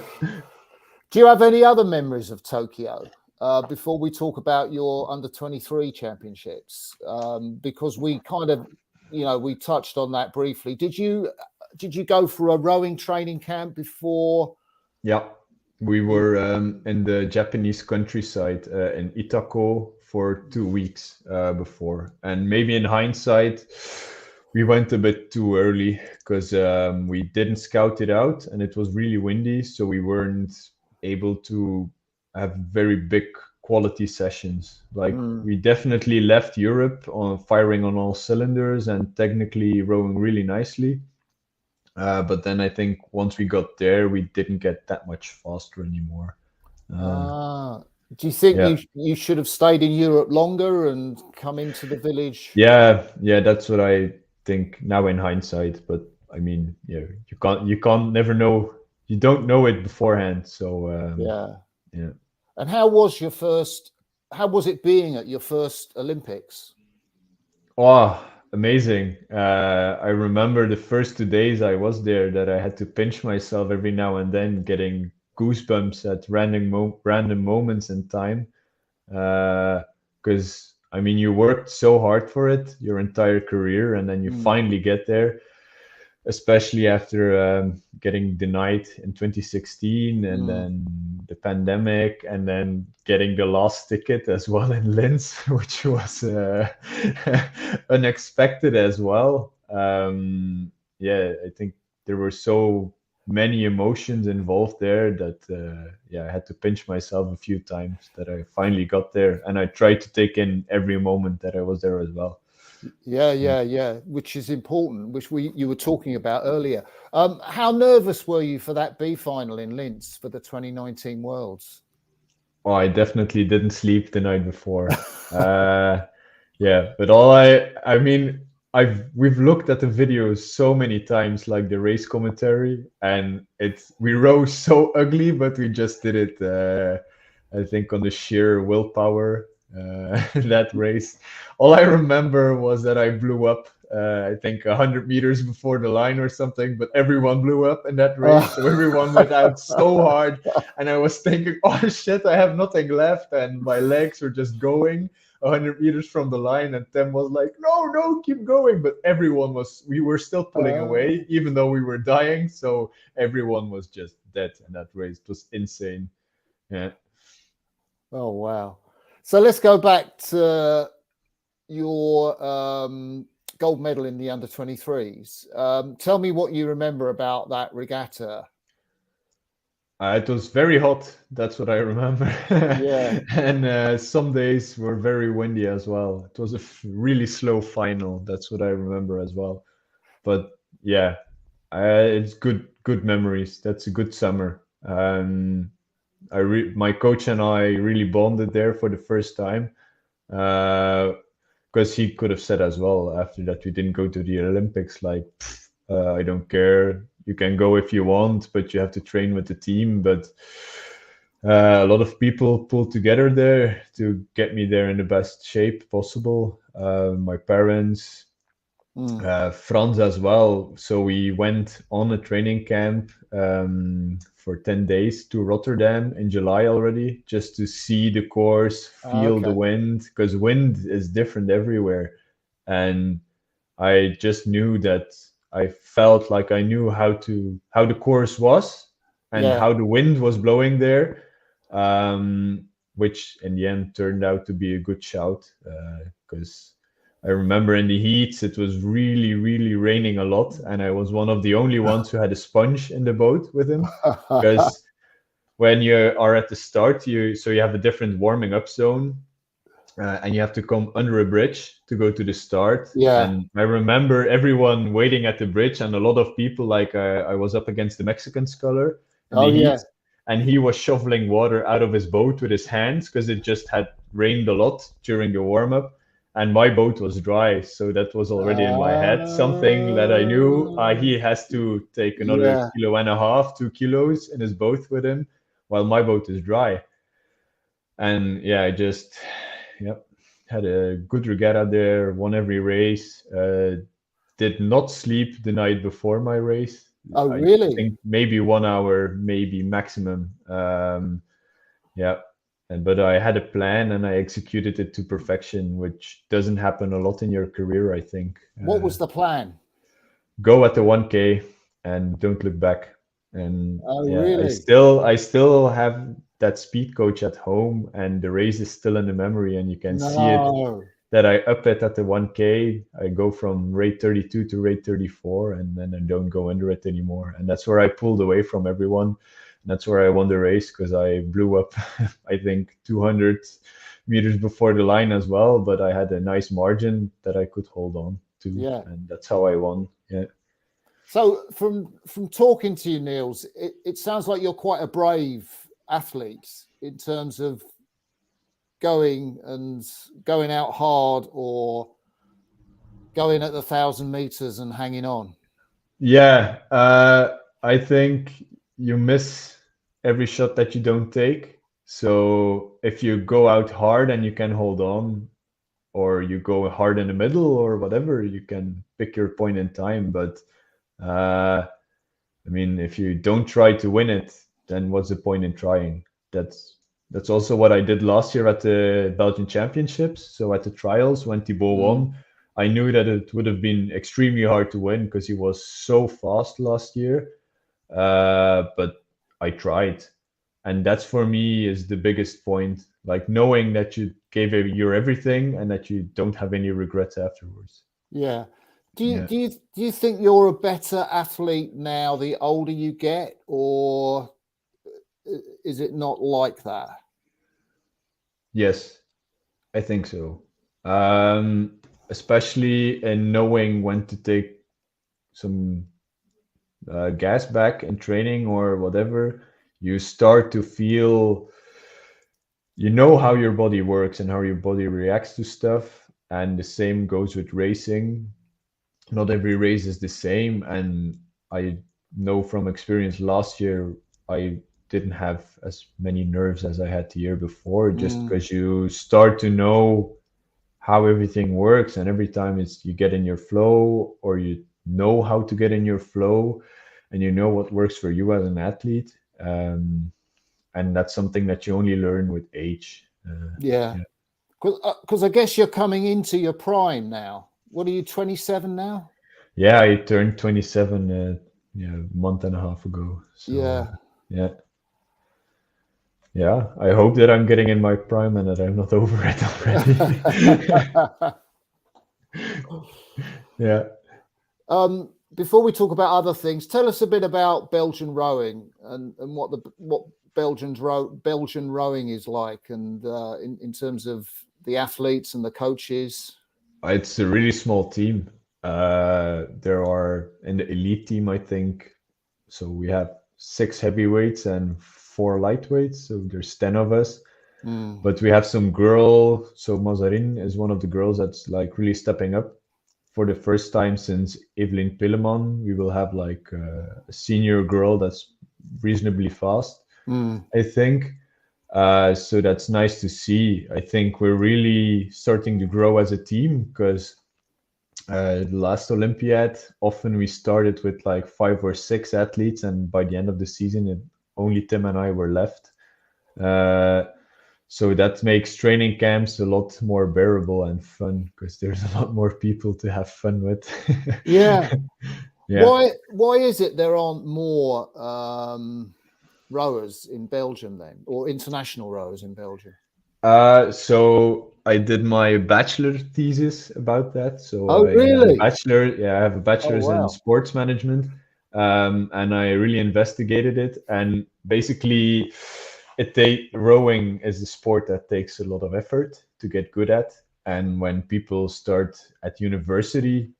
S1: Do you have any other memories of Tokyo before we talk about your under 23 championships? Because we kind of, we touched on that briefly. Did you go for a rowing training camp before?
S2: Yeah. We were in the Japanese countryside in Itako for 2 weeks before. And maybe in hindsight, we went a bit too early because we didn't scout it out and it was really windy. So we weren't able to have very big quality sessions. Like
S1: Mm.
S2: we definitely left Europe on firing on all cylinders and technically rowing really nicely. But then I think once we got there, we didn't get that much faster anymore.
S1: Ah, do you think
S2: Yeah,
S1: you should have stayed in Europe longer and come into the village?
S2: yeah, that's what I think now in hindsight. But I mean, yeah, you can't never know. You don't know it beforehand. So
S1: Yeah.
S2: yeah.
S1: And how was your first? How was it being at your first Olympics?
S2: Oh, amazing. I remember the first 2 days I was there that I had to pinch myself every now and then, getting goosebumps at random moments in time. Because I mean, you worked so hard for it your entire career, and then you
S1: Mm.
S2: finally get there, especially after getting denied in 2016 and
S1: Mm.
S2: then the pandemic and then getting the last ticket as well in Linz, which was unexpected as well. Yeah, I think there were so many emotions involved there that yeah, I had to pinch myself a few times that I finally got there, and I tried to take in every moment that I was there as well.
S1: Yeah. Which is important, which you were talking about earlier. How nervous were you for that B final in Linz for the 2019 Worlds?
S2: Oh, I definitely didn't sleep the night before. Yeah, but I mean, we've looked at the videos so many times, like the race commentary, and we rose so ugly, but we just did it. I think on the sheer willpower that race. All I remember was that I blew up. I think 100 meters before the line or something, but everyone blew up in that race, so everyone went out so hard, and I was thinking, oh shit, I have nothing left, and my legs were just going 100 meters from the line, and Tim was like, no, keep going. But we were still pulling away, even though we were dying. So everyone was just dead in that race. It was insane. Yeah.
S1: Oh wow! So let's go back to your gold medal in the under 23s. Tell me what you remember about that regatta.
S2: It was very hot. That's what I remember.
S1: Yeah.
S2: And some days were very windy as well. It was a really slow final. That's what I remember as well. But yeah, it's good memories. That's a good summer. My coach and I really bonded there for the first time, because he could have said as well after that we didn't go to the Olympics, like, I don't care, you can go if you want, but you have to train with the team. But a lot of people pulled together there to get me there in the best shape possible. My parents, Franz as well. So we went on a training camp for 10 days to Rotterdam in July already, just to see the course, feel the
S1: Okay.
S2: wind, because wind is different everywhere. And I just knew that I felt like I knew how the course was and
S1: Yeah.
S2: how the wind was blowing there, which in the end turned out to be a good shout, because I remember in the heats it was really, really raining a lot, and I was one of the only ones who had a sponge in the boat with him, because when you are at the start, you have a different warming up zone, and you have to come under a bridge to go to the start.
S1: Yeah.
S2: And I remember everyone waiting at the bridge, and a lot of people, like I was up against the Mexican sculler in
S1: Oh
S2: the heat,
S1: yeah.
S2: and he was shoveling water out of his boat with his hands because it just had rained a lot during the warm up. And my boat was dry, so that was already in my head. Something that I knew, he has to take another
S1: Yeah.
S2: kilo and a half, 2 kilos in his boat with him, while my boat is dry. And yeah, I just, yep, had a good regatta there, won every race. Did not sleep the night before my race.
S1: Oh
S2: I
S1: really?
S2: think maybe 1 hour, maybe maximum. Yeah, but I had a plan and I executed it to perfection, which doesn't happen a lot in your career, I think.
S1: What was the plan?
S2: Go at the 1K and don't look back. And
S1: Oh
S2: yeah,
S1: really?
S2: I still have that speed coach at home, and the race is still in the memory, and you can see it
S1: No.
S2: that I up it at the 1K. I go from rate 32 to rate 34, and then I don't go under it anymore. And that's where I pulled away from everyone. That's where I won the race because I blew up, I think, 200 meters before the line as well. But I had a nice margin that I could hold on to,
S1: Yeah.
S2: and that's how I won. Yeah.
S1: So from talking to you, Niels, it sounds like you're quite a brave athlete in terms of going out hard or going at the 1,000 meters and hanging on.
S2: Yeah, I think you miss every shot that you don't take. So if you go out hard and you can hold on, or you go hard in the middle or whatever, you can pick your point in time. But I mean, if you don't try to win it, then what's the point in trying? That's also what I did last year at the Belgian Championships. So at the trials, when Thibaut won, I knew that it would have been extremely hard to win because he was so fast last year. But I tried, and that's for me is the biggest point. Like knowing that you gave your everything and that you don't have any regrets afterwards.
S1: Yeah. Do
S2: Yeah.
S1: you think you're a better athlete now the older you get, or is it not like that?
S2: Yes, I think so. Especially in knowing when to take some gas back in training or whatever, you start to feel, you know how your body works and how your body reacts to stuff. And the same goes with racing. Not every race is the same. And I know from experience last year, I didn't have as many nerves as I had the year before, just because you start to know how everything works, and every time it's you get in your flow, or you know how to get in your flow, and you know what works for you as an athlete. And that's something that you only learn with age.
S1: Yeah. Because I guess you're coming into your prime now. What are you, 27 now?
S2: Yeah, I turned 27 a month and a half ago. So yeah. Yeah, I hope that I'm getting in my prime and that I'm not over it already. Yeah.
S1: Before we talk about other things, tell us a bit about Belgian rowing and what Belgian rowing is like, and in terms of the athletes and the coaches.
S2: It's a really small team. There are in the elite team, I think. So we have 6 heavyweights and 4 lightweights. So there's 10 of us. But we have some girl. So Mazarin is one of the girls that's like really stepping up. For the first time since Evelyn Pilleman, we will have like a senior girl that's reasonably fast, I think. So that's nice to see. I think we're really starting to grow as a team because the last Olympiad, often we started with like 5 or 6 athletes, and by the end of the season, only Tim and I were left. So that makes training camps a lot more bearable and fun because there's a lot more people to have fun with.
S1: Yeah.
S2: Yeah.
S1: Why is it there aren't more rowers in Belgium then, or international rowers in Belgium?
S2: So I did my bachelor thesis about that. So
S1: Oh, really?
S2: I have a bachelor's in
S1: wow.
S2: sports management, and I really investigated it. And basically, rowing is a sport that takes a lot of effort to get good at. And when people start at university,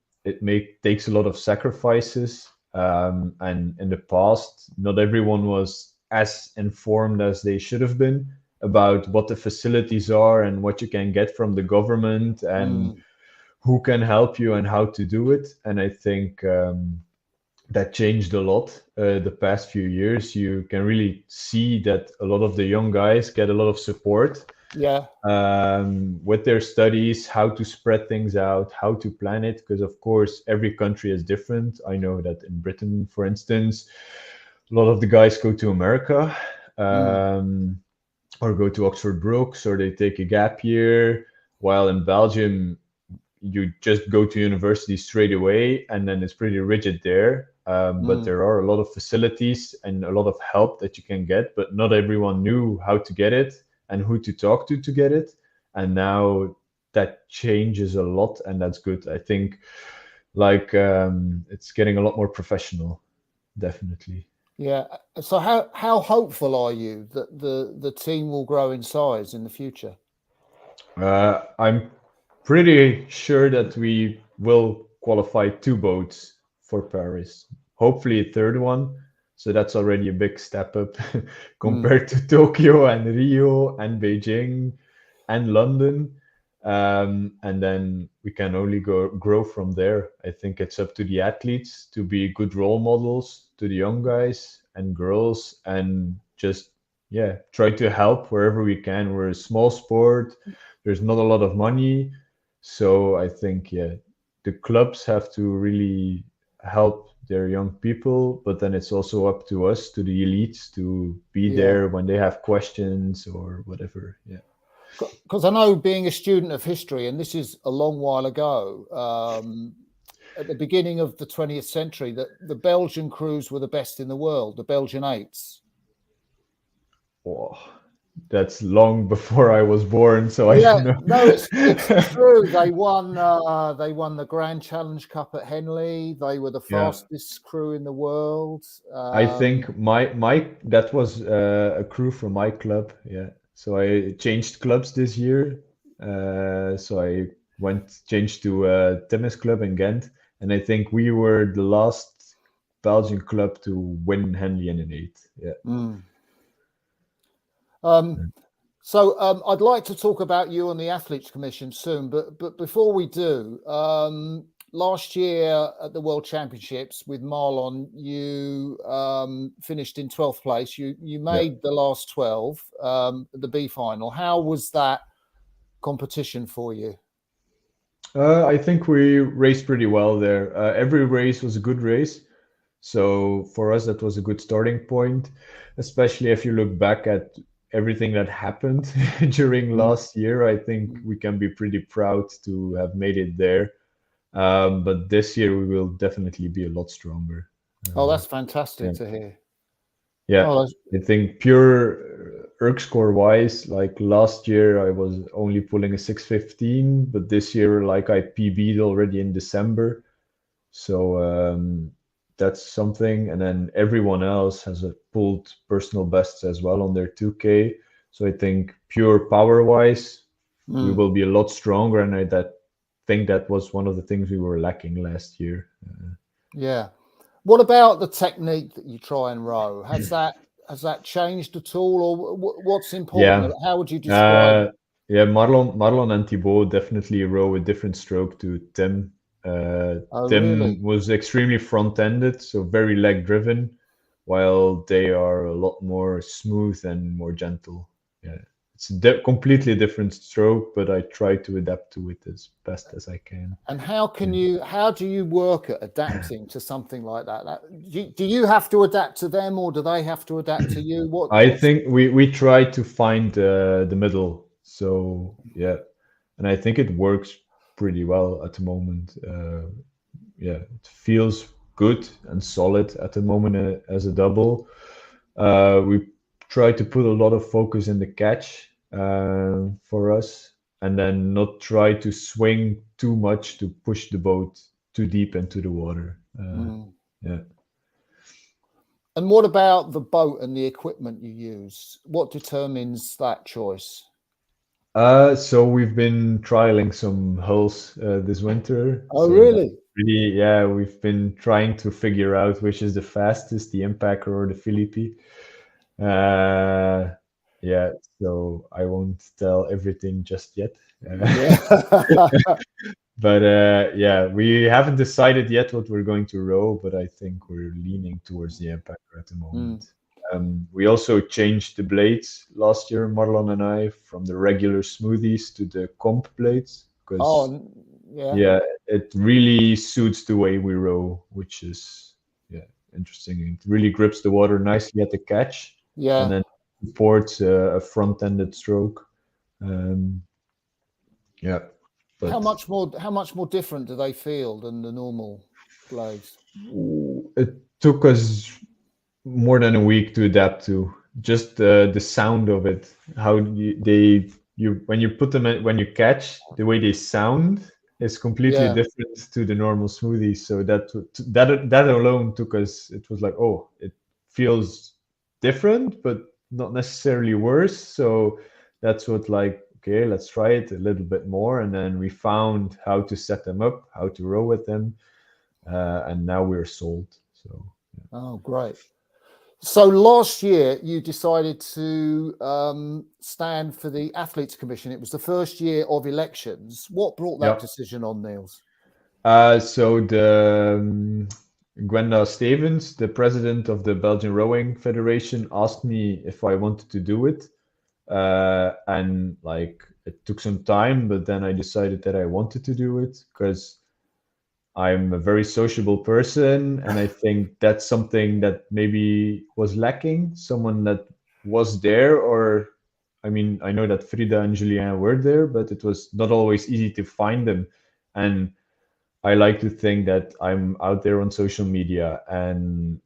S2: takes a lot of sacrifices. And in the past, not everyone was as informed as they should have been about what the facilities are and what you can get from the government and who can help you and how to do it. And I think that changed a lot the past few years. You can really see that a lot of the young guys get a lot of support with their studies, how to spread things out, how to plan it, because of course every country is different. I know that in Britain, for instance, a lot of the guys go to America. Or go to Oxford Brookes, or they take a gap year. While in Belgium, you just go to university straight away, and then it's pretty rigid there. But there are a lot of facilities and a lot of help that you can get, but not everyone knew how to get it and who to talk to get it. And now that changes a lot, and that's good. I think like it's getting a lot more professional, definitely.
S1: Yeah. So how hopeful are you that the team will grow in size in the future?
S2: I'm pretty sure that we will qualify 2 boats for Paris. Hopefully a third one. So that's already a big step up
S1: Mm,
S2: compared to Tokyo and Rio and Beijing and London. And then we can only grow from there. I think it's up to the athletes to be good role models to the young guys and girls, and just try to help wherever we can. We're a small sport. There's not a lot of money, so I think the clubs have to really help their young people, but then it's also up to us, to the elites, to be
S1: yeah.
S2: there when they have questions or whatever. Yeah.
S1: Because I know, being a student of history, and this is a long while ago, at the beginning of the 20th century, that the Belgian crews were the best in the world, the Belgian eights.
S2: Oh, that's long before I was born, so I
S1: Yeah,
S2: don't know.
S1: no, it's true. They won the Grand Challenge Cup at Henley. They were the
S2: Yeah.
S1: fastest crew in the world.
S2: I think my that was a crew from my club. Yeah. So I changed clubs this year. So I changed to a tennis club in Ghent, and I think we were the last Belgian club to win Henley in an eight. Yeah.
S1: mm. So I'd like to talk about you on the Athletes Commission soon, but before we do, last year at the World Championships with Marlon, you finished in 12th place. You
S2: Yeah.
S1: made the last 12, the B final. How was that competition for you?
S2: I think we raced pretty well there. Every race was a good race. So for us, that was a good starting point, especially if you look back at everything that happened during
S1: Mm.
S2: last year. I think we can be pretty proud to have made it there. But this year, we will definitely be a lot stronger.
S1: Oh,
S2: Uh,
S1: that's fantastic
S2: yeah.
S1: to hear.
S2: Yeah,
S1: Oh, that's,
S2: I think pure erg score wise, like last year I was only pulling a 615, but this year like I PB'd already in December. So that's something. And then everyone else has pulled personal bests as well on their 2K. So I think pure power wise, we
S1: mm.
S2: will be a lot stronger. And think that was one of the things we were lacking last year.
S1: Yeah. What about the technique that you try and row? Has that changed at all, or what's important?
S2: Yeah.
S1: How would you describe
S2: Uh,
S1: it?
S2: yeah, Marlon and Thibaut definitely row a different stroke to Tim.
S1: Oh,
S2: Tim
S1: really?
S2: was extremely front-ended, so very leg-driven, while they are a lot more smooth and more gentle. Yeah, it's a completely different stroke, but I try to adapt to it as best as I can.
S1: And how
S2: Yeah.
S1: do you work at adapting to something like that? Do you have to adapt to them, or do they have to adapt to you?
S2: I
S1: What's
S2: think we try to find the middle. So yeah, and I think it works pretty well at the moment. Yeah, it feels good and solid at the moment as a double. We try to put a lot of focus in the catch for us, and then not try to swing too much to push the boat too deep into the water.
S1: Mm.
S2: Yeah.
S1: And what about the boat and the equipment you use? What determines that choice?
S2: So we've been trialing some hulls this winter.
S1: Oh,
S2: So that
S1: really?
S2: really, yeah, we've been trying to figure out which is the fastest, the Impact or the Philippi. Uh, yeah, so I won't tell everything just yet.
S1: Yeah.
S2: But yeah, we haven't decided yet what we're going to row, but I think we're leaning towards the Impact at the
S1: Mm.
S2: moment. We also changed the blades last year, Marlon and I, from the regular smoothies to the comp blades,
S1: Oh,
S2: because
S1: yeah.
S2: yeah, it really suits the way we row, which is interesting. It really grips the water nicely at the catch, and
S1: Yeah.
S2: then supports a front-ended stroke. Um, yeah, but
S1: How much more different do they feel than the normal blades?
S2: it took us more than a week to adapt to just the sound of it. How you when you put them in, when you catch, the way they sound is completely
S1: Yeah.
S2: different to the normal smoothies. So that alone took us. It was like, oh, it feels different, but not necessarily worse. So that's what, like, okay, let's try it a little bit more. And then we found how to set them up, how to row with them. And now we're sold. So.
S1: Oh, great. So last year you decided to stand for the Athletes Commission. It was the first year of elections. What brought that decision on, Niels?
S2: So the Gwenda Stevens, the president of the Belgian Rowing Federation, asked me if I wanted to do it. And like it took some time, but then I decided that I wanted to do it because I'm a very sociable person, and I think that's something that maybe was lacking. Someone that was there, or I mean, I know that Frida and Julien were there, but it was not always easy to find them. And I like to think that I'm out there on social media and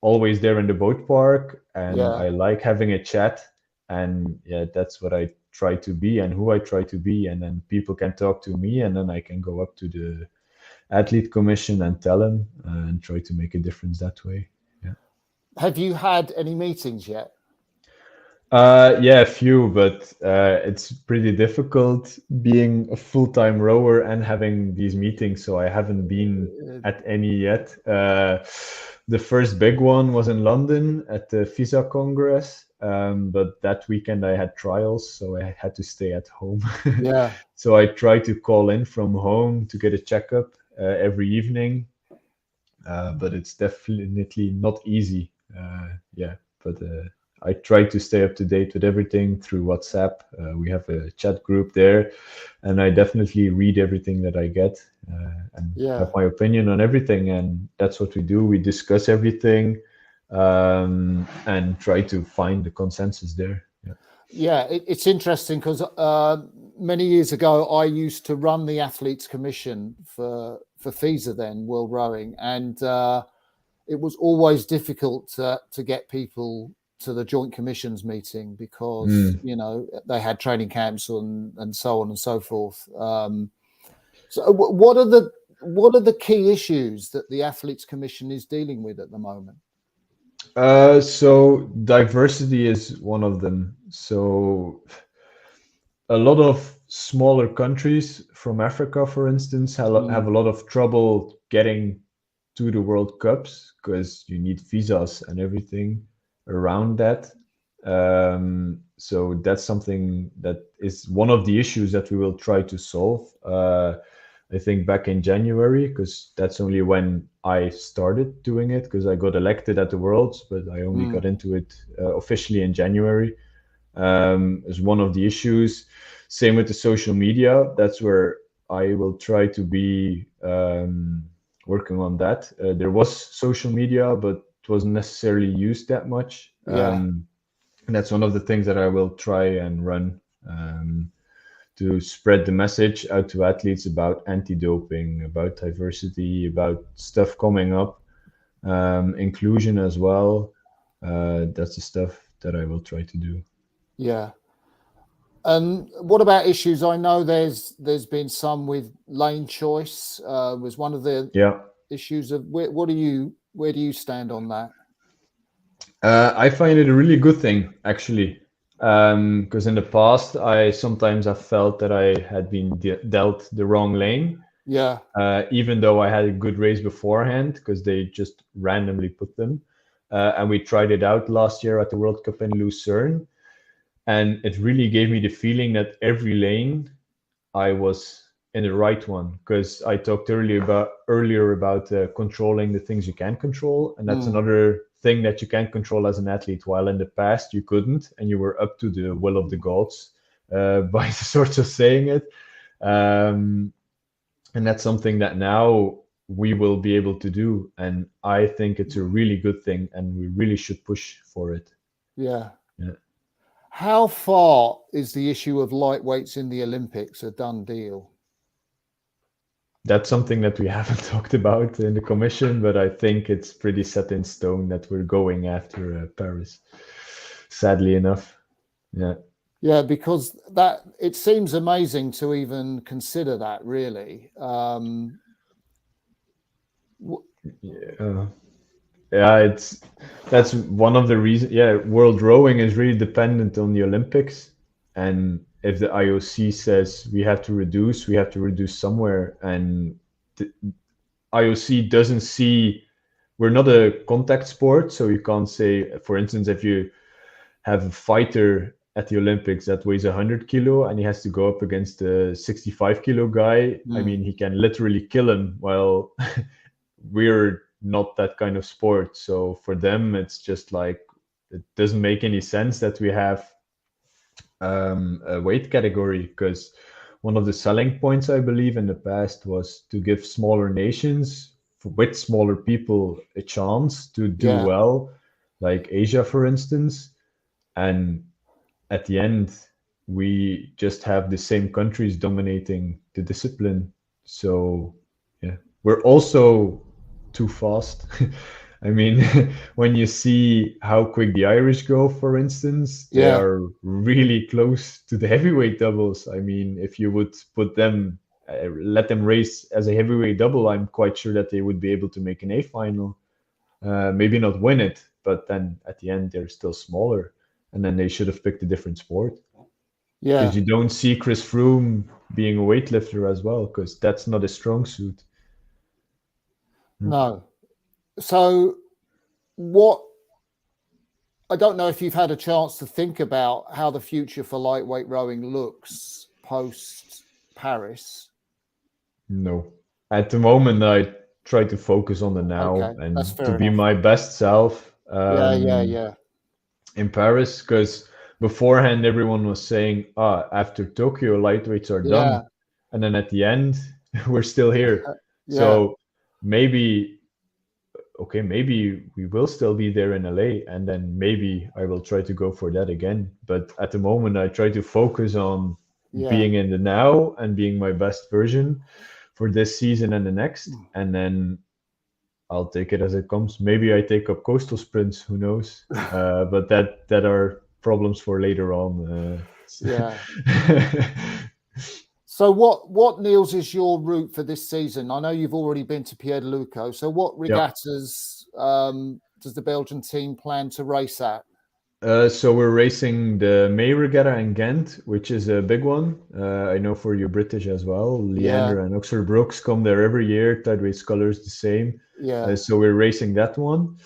S2: always there in the boat park, and I like having a chat. And yeah, that's what I try to be and who I try to be. And then people can talk to me, and then I can go up to the athlete commission and tell them and try to make a difference that way. Yeah.
S1: Have you had any meetings yet?
S2: Yeah, a few, but it's pretty difficult being a full-time rower and having these meetings. So I haven't been at any yet. The first big one was in London at the FISA Congress. But that weekend I had trials, so I had to stay at home.
S1: Yeah.
S2: So I try to call in from home to get a checkup every evening. But it's definitely not easy. But I try to stay up to date with everything through WhatsApp. We have a chat group there, and I definitely read everything that I get and have my opinion on everything. And that's what we do. We discuss everything and try to find the consensus there.
S1: Yeah, it's interesting because many years ago I used to run the Athletes Commission for FISA then, World Rowing, and it was always difficult to get people to the Joint Commissions meeting because you know they had training camps and so on and so forth. So what are the key issues that the Athletes Commission is dealing with at the moment?
S2: So diversity is one of them. So a lot of smaller countries from Africa, for instance, have a lot of trouble getting to the World Cups because you need visas and everything around that. So that's something that is one of the issues that we will try to solve. I think back in January, because that's only when I started doing it, because I got elected at the Worlds, but I only got into it officially in January. Is one of the issues. Same with the social media. That's where I will try to be working on that. There was social media, but it wasn't necessarily used that much. And that's one of the things that I will try and run to spread the message out to athletes about anti-doping, about diversity, about stuff coming up, inclusion as well. That's the stuff that I will try to do.
S1: Yeah. And what about issues? I know there's been some with lane choice. Was one of the issues of where do you stand on that?
S2: I find it a really good thing, actually, because in the past I sometimes have felt that I had been dealt the wrong lane.
S1: Yeah.
S2: Even though I had a good race beforehand, because they just randomly put them. And we tried it out last year at the World Cup in Lucerne. And it really gave me the feeling that every lane I was in the right one, because I talked earlier about controlling the things you can control. And that's another thing that you can't control as an athlete, while in the past you couldn't, and you were up to the will of the gods, by the sorts of saying it. And that's something that now we will be able to do. And I think it's a really good thing, and we really should push for it.
S1: Yeah. How far is the issue of lightweights in the Olympics a done deal?
S2: That's something that we haven't talked about in the commission, but I think it's pretty set in stone that we're going after Paris, sadly enough.
S1: Yeah, because that it seems amazing to even consider that, really.
S2: Yeah, that's one of the reasons. Yeah, world rowing is really dependent on the Olympics, and if the IOC says we have to reduce somewhere, and the IOC doesn't see we're not a contact sport, so you can't say, for instance, if you have a fighter at the Olympics that weighs 100 kilo and he has to go up against a 65 kilo guy. I
S1: Mm.
S2: mean, he can literally kill him. Well, we're not that kind of sport. So for them, it's just like, it doesn't make any sense that we have a weight category, because one of the selling points, I believe, in the past was to give smaller nations with smaller people a chance to do
S1: Yeah,
S2: well, like Asia, for instance. And at the end, we just have the same countries dominating the discipline. So, yeah, we're also too fast. I mean, when you see how quick the Irish go, for instance, they
S1: yeah,
S2: are really close to the heavyweight doubles. I mean, if you would put them, let them race as a heavyweight double, I'm quite sure that they would be able to make an A final. Maybe not win it, but then at the end, they're still smaller. And then they should have picked a different sport, because
S1: yeah.
S2: you don't see Chris Froome being a weightlifter as well, because that's not a strong suit. Hmm.
S1: No. So what I don't know if you've had a chance to think about how the future for lightweight rowing looks post Paris.
S2: No. At the moment, I try to focus on the now
S1: Okay, that's
S2: and to
S1: fair
S2: be
S1: enough.
S2: my best self
S1: Yeah, yeah, yeah,
S2: in Paris, because beforehand, everyone was saying, after Tokyo, lightweights are
S1: yeah,
S2: done. And then at the end, we're still here.
S1: yeah,
S2: So maybe, okay, maybe we will still be there in LA, and then maybe I will try to go for that again. But at the moment, I try to focus on
S1: yeah.
S2: being in the now and being my best version for this season and the next, and then I'll take it as it comes. Maybe I take up coastal sprints, who knows? But that are problems for later on.
S1: Yeah. So what Niels is your route for this season? I know you've already been to Pierre de Luco. So what
S2: Yeah.
S1: regattas does the Belgian team plan to race at?
S2: So we're racing the May Regatta in Ghent, which is a big one. I know for you British as well.
S1: Yeah,
S2: Leander and Oxford Brooks come there every year. Tideways colors the same.
S1: yeah,
S2: So we're racing that one.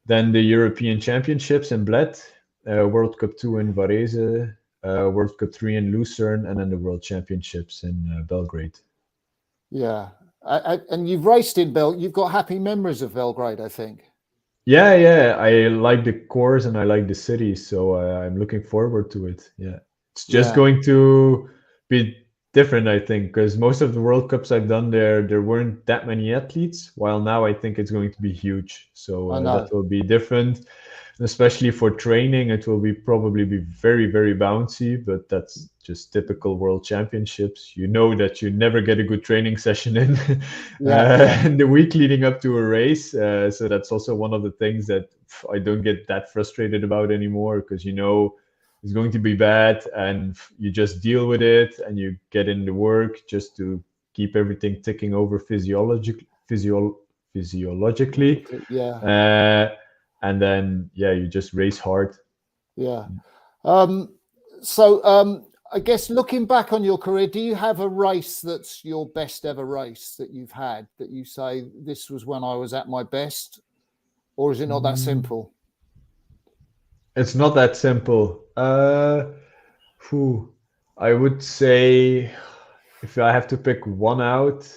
S2: Then the European Championships in Bled, World Cup 2 in Varese, World Cup 3 in Lucerne, and then the World Championships in Belgrade.
S1: yeah. And you've raced in You've got happy memories of Belgrade, I think.
S2: Yeah, yeah, I like the course and I like the city, so I'm looking forward to it. Yeah, it's just
S1: Yeah,
S2: going to be different, I think, because most of the World Cups I've done there weren't that many athletes, while now I think it's going to be huge. So
S1: I
S2: that
S1: know.
S2: will be different, especially for training. It will be probably be very, very bouncy, but that's just typical World Championships. You know that you never get a good training session in
S1: Yeah, yeah,
S2: in the week leading up to a race. So that's also one of the things that I don't get that frustrated about anymore, because you know it's going to be bad and you just deal with it and you get in the work just to keep everything ticking over physiologically.
S1: yeah,
S2: Uh, and then, yeah, you just race hard.
S1: yeah. Um, so I guess looking back on your career, do you have a race that's your best ever race that you've had that you say this was when I was at my best, or is it not that
S2: Mm,
S1: simple?
S2: It's not that simple. Phew, I would say if I have to pick one out,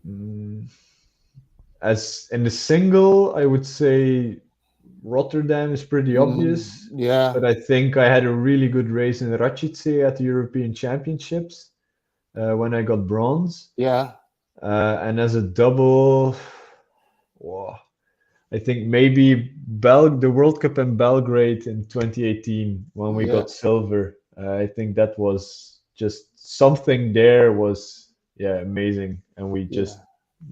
S2: mm, as in the single, I would say Rotterdam is pretty obvious,
S1: Yeah,
S2: but I think I had a really good race in Racice at the European Championships when I got bronze.
S1: yeah,
S2: And as a double, whoa, I think maybe the World Cup in Belgrade in 2018 when we
S1: yeah,
S2: got silver. I think that was just something there was, yeah, amazing, and we just,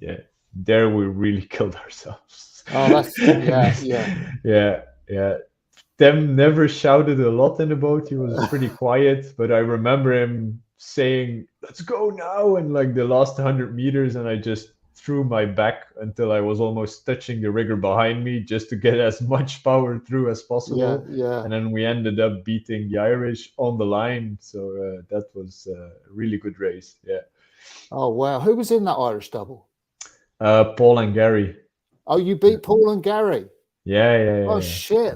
S1: yeah.
S2: yeah, there we really killed ourselves.
S1: Oh, that's yeah, yeah,
S2: Yeah, yeah. Dem never shouted a lot in the boat. He was pretty quiet, but I remember him saying, "Let's go now!" in like the last 100 meters, and I just through my back until I was almost touching the rigger behind me, just to get as much power through as possible.
S1: Yeah.
S2: And then we ended up beating the Irish on the line. So that was a really good race. Yeah.
S1: Oh, wow. Who was in that Irish double?
S2: Paul and Gary.
S1: Oh, you beat Paul and Gary.
S2: Yeah.
S1: Oh, shit.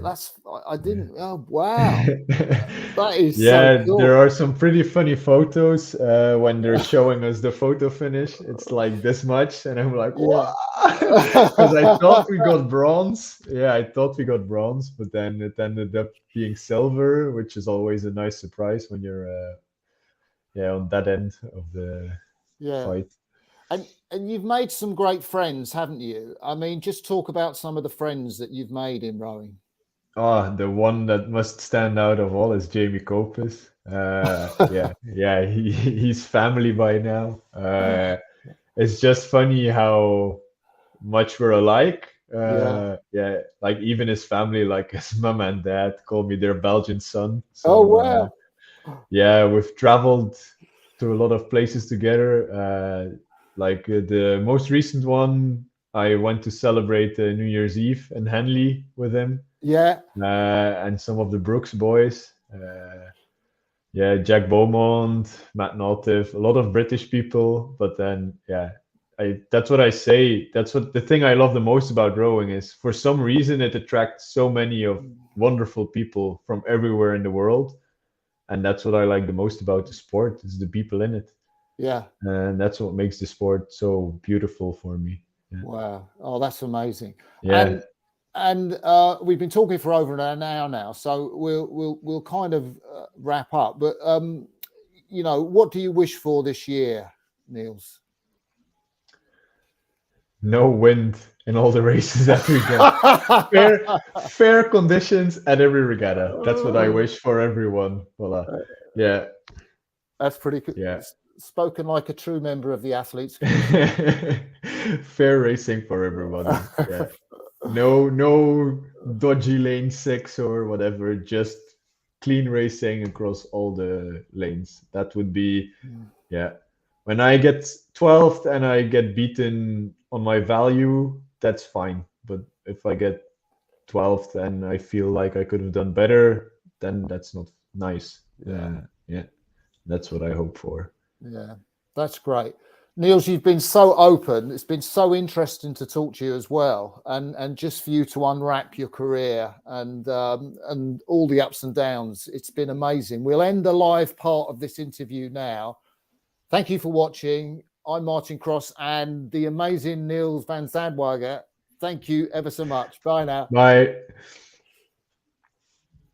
S1: I didn't. Oh, wow. That is so
S2: Yeah,
S1: cool.
S2: there are some pretty funny photos when they're showing us the photo finish. It's like this much, and I'm like,
S1: Yeah.
S2: what? Because I thought we got bronze. Yeah, I thought we got bronze, but then it ended up being silver, which is always a nice surprise when you're on that end of the fight.
S1: And you've made some great friends, haven't you? I mean, just talk about some of the friends that you've made in rowing.
S2: Oh, the one that must stand out of all is Jamie Copus. He's family by now. It's just funny how much we're alike. Like even his family, like his mom and dad, call me their Belgian son.
S1: Oh, wow.
S2: We've traveled to a lot of places together. The most recent one, I went to celebrate New Year's Eve in Henley with him.
S1: Yeah.
S2: And some of the Brooks boys. Jack Beaumont, Matt Naughton, a lot of British people. But then, that's what I say. That's what the thing I love the most about rowing is. For some reason, it attracts so many of wonderful people from everywhere in the world, and that's what I like the most about the sport. Is the people in it.
S1: Yeah.
S2: And that's what makes the sport so beautiful for me. Yeah.
S1: Wow. Oh, that's amazing.
S2: Yeah.
S1: And we've been talking for over an hour now, so we'll kind of wrap up. But what do you wish for this year, Niels?
S2: No wind in all the races that we get. fair conditions at every regatta. That's what I wish for everyone. Voila. Yeah.
S1: That's pretty good.
S2: Yeah.
S1: Spoken like a true member of the athletes.
S2: Fair racing for everybody. Yeah. No dodgy lane 6 or whatever. Just clean racing across all the lanes. That would be, When I get 12th and I get beaten on my value, that's fine. But if I get 12th and I feel like I could have done better, then that's not nice. That's what I hope for.
S1: Yeah, that's great. Niels, you've been so open. It's been so interesting to talk to you as well, and just for you to unwrap your career and all the ups and downs. It's been amazing. We'll end the live part of this interview now. Thank you for watching. I'm Martin Cross and the amazing Niels Van Zandweghe. Thank you ever so much. Bye now.
S2: Bye.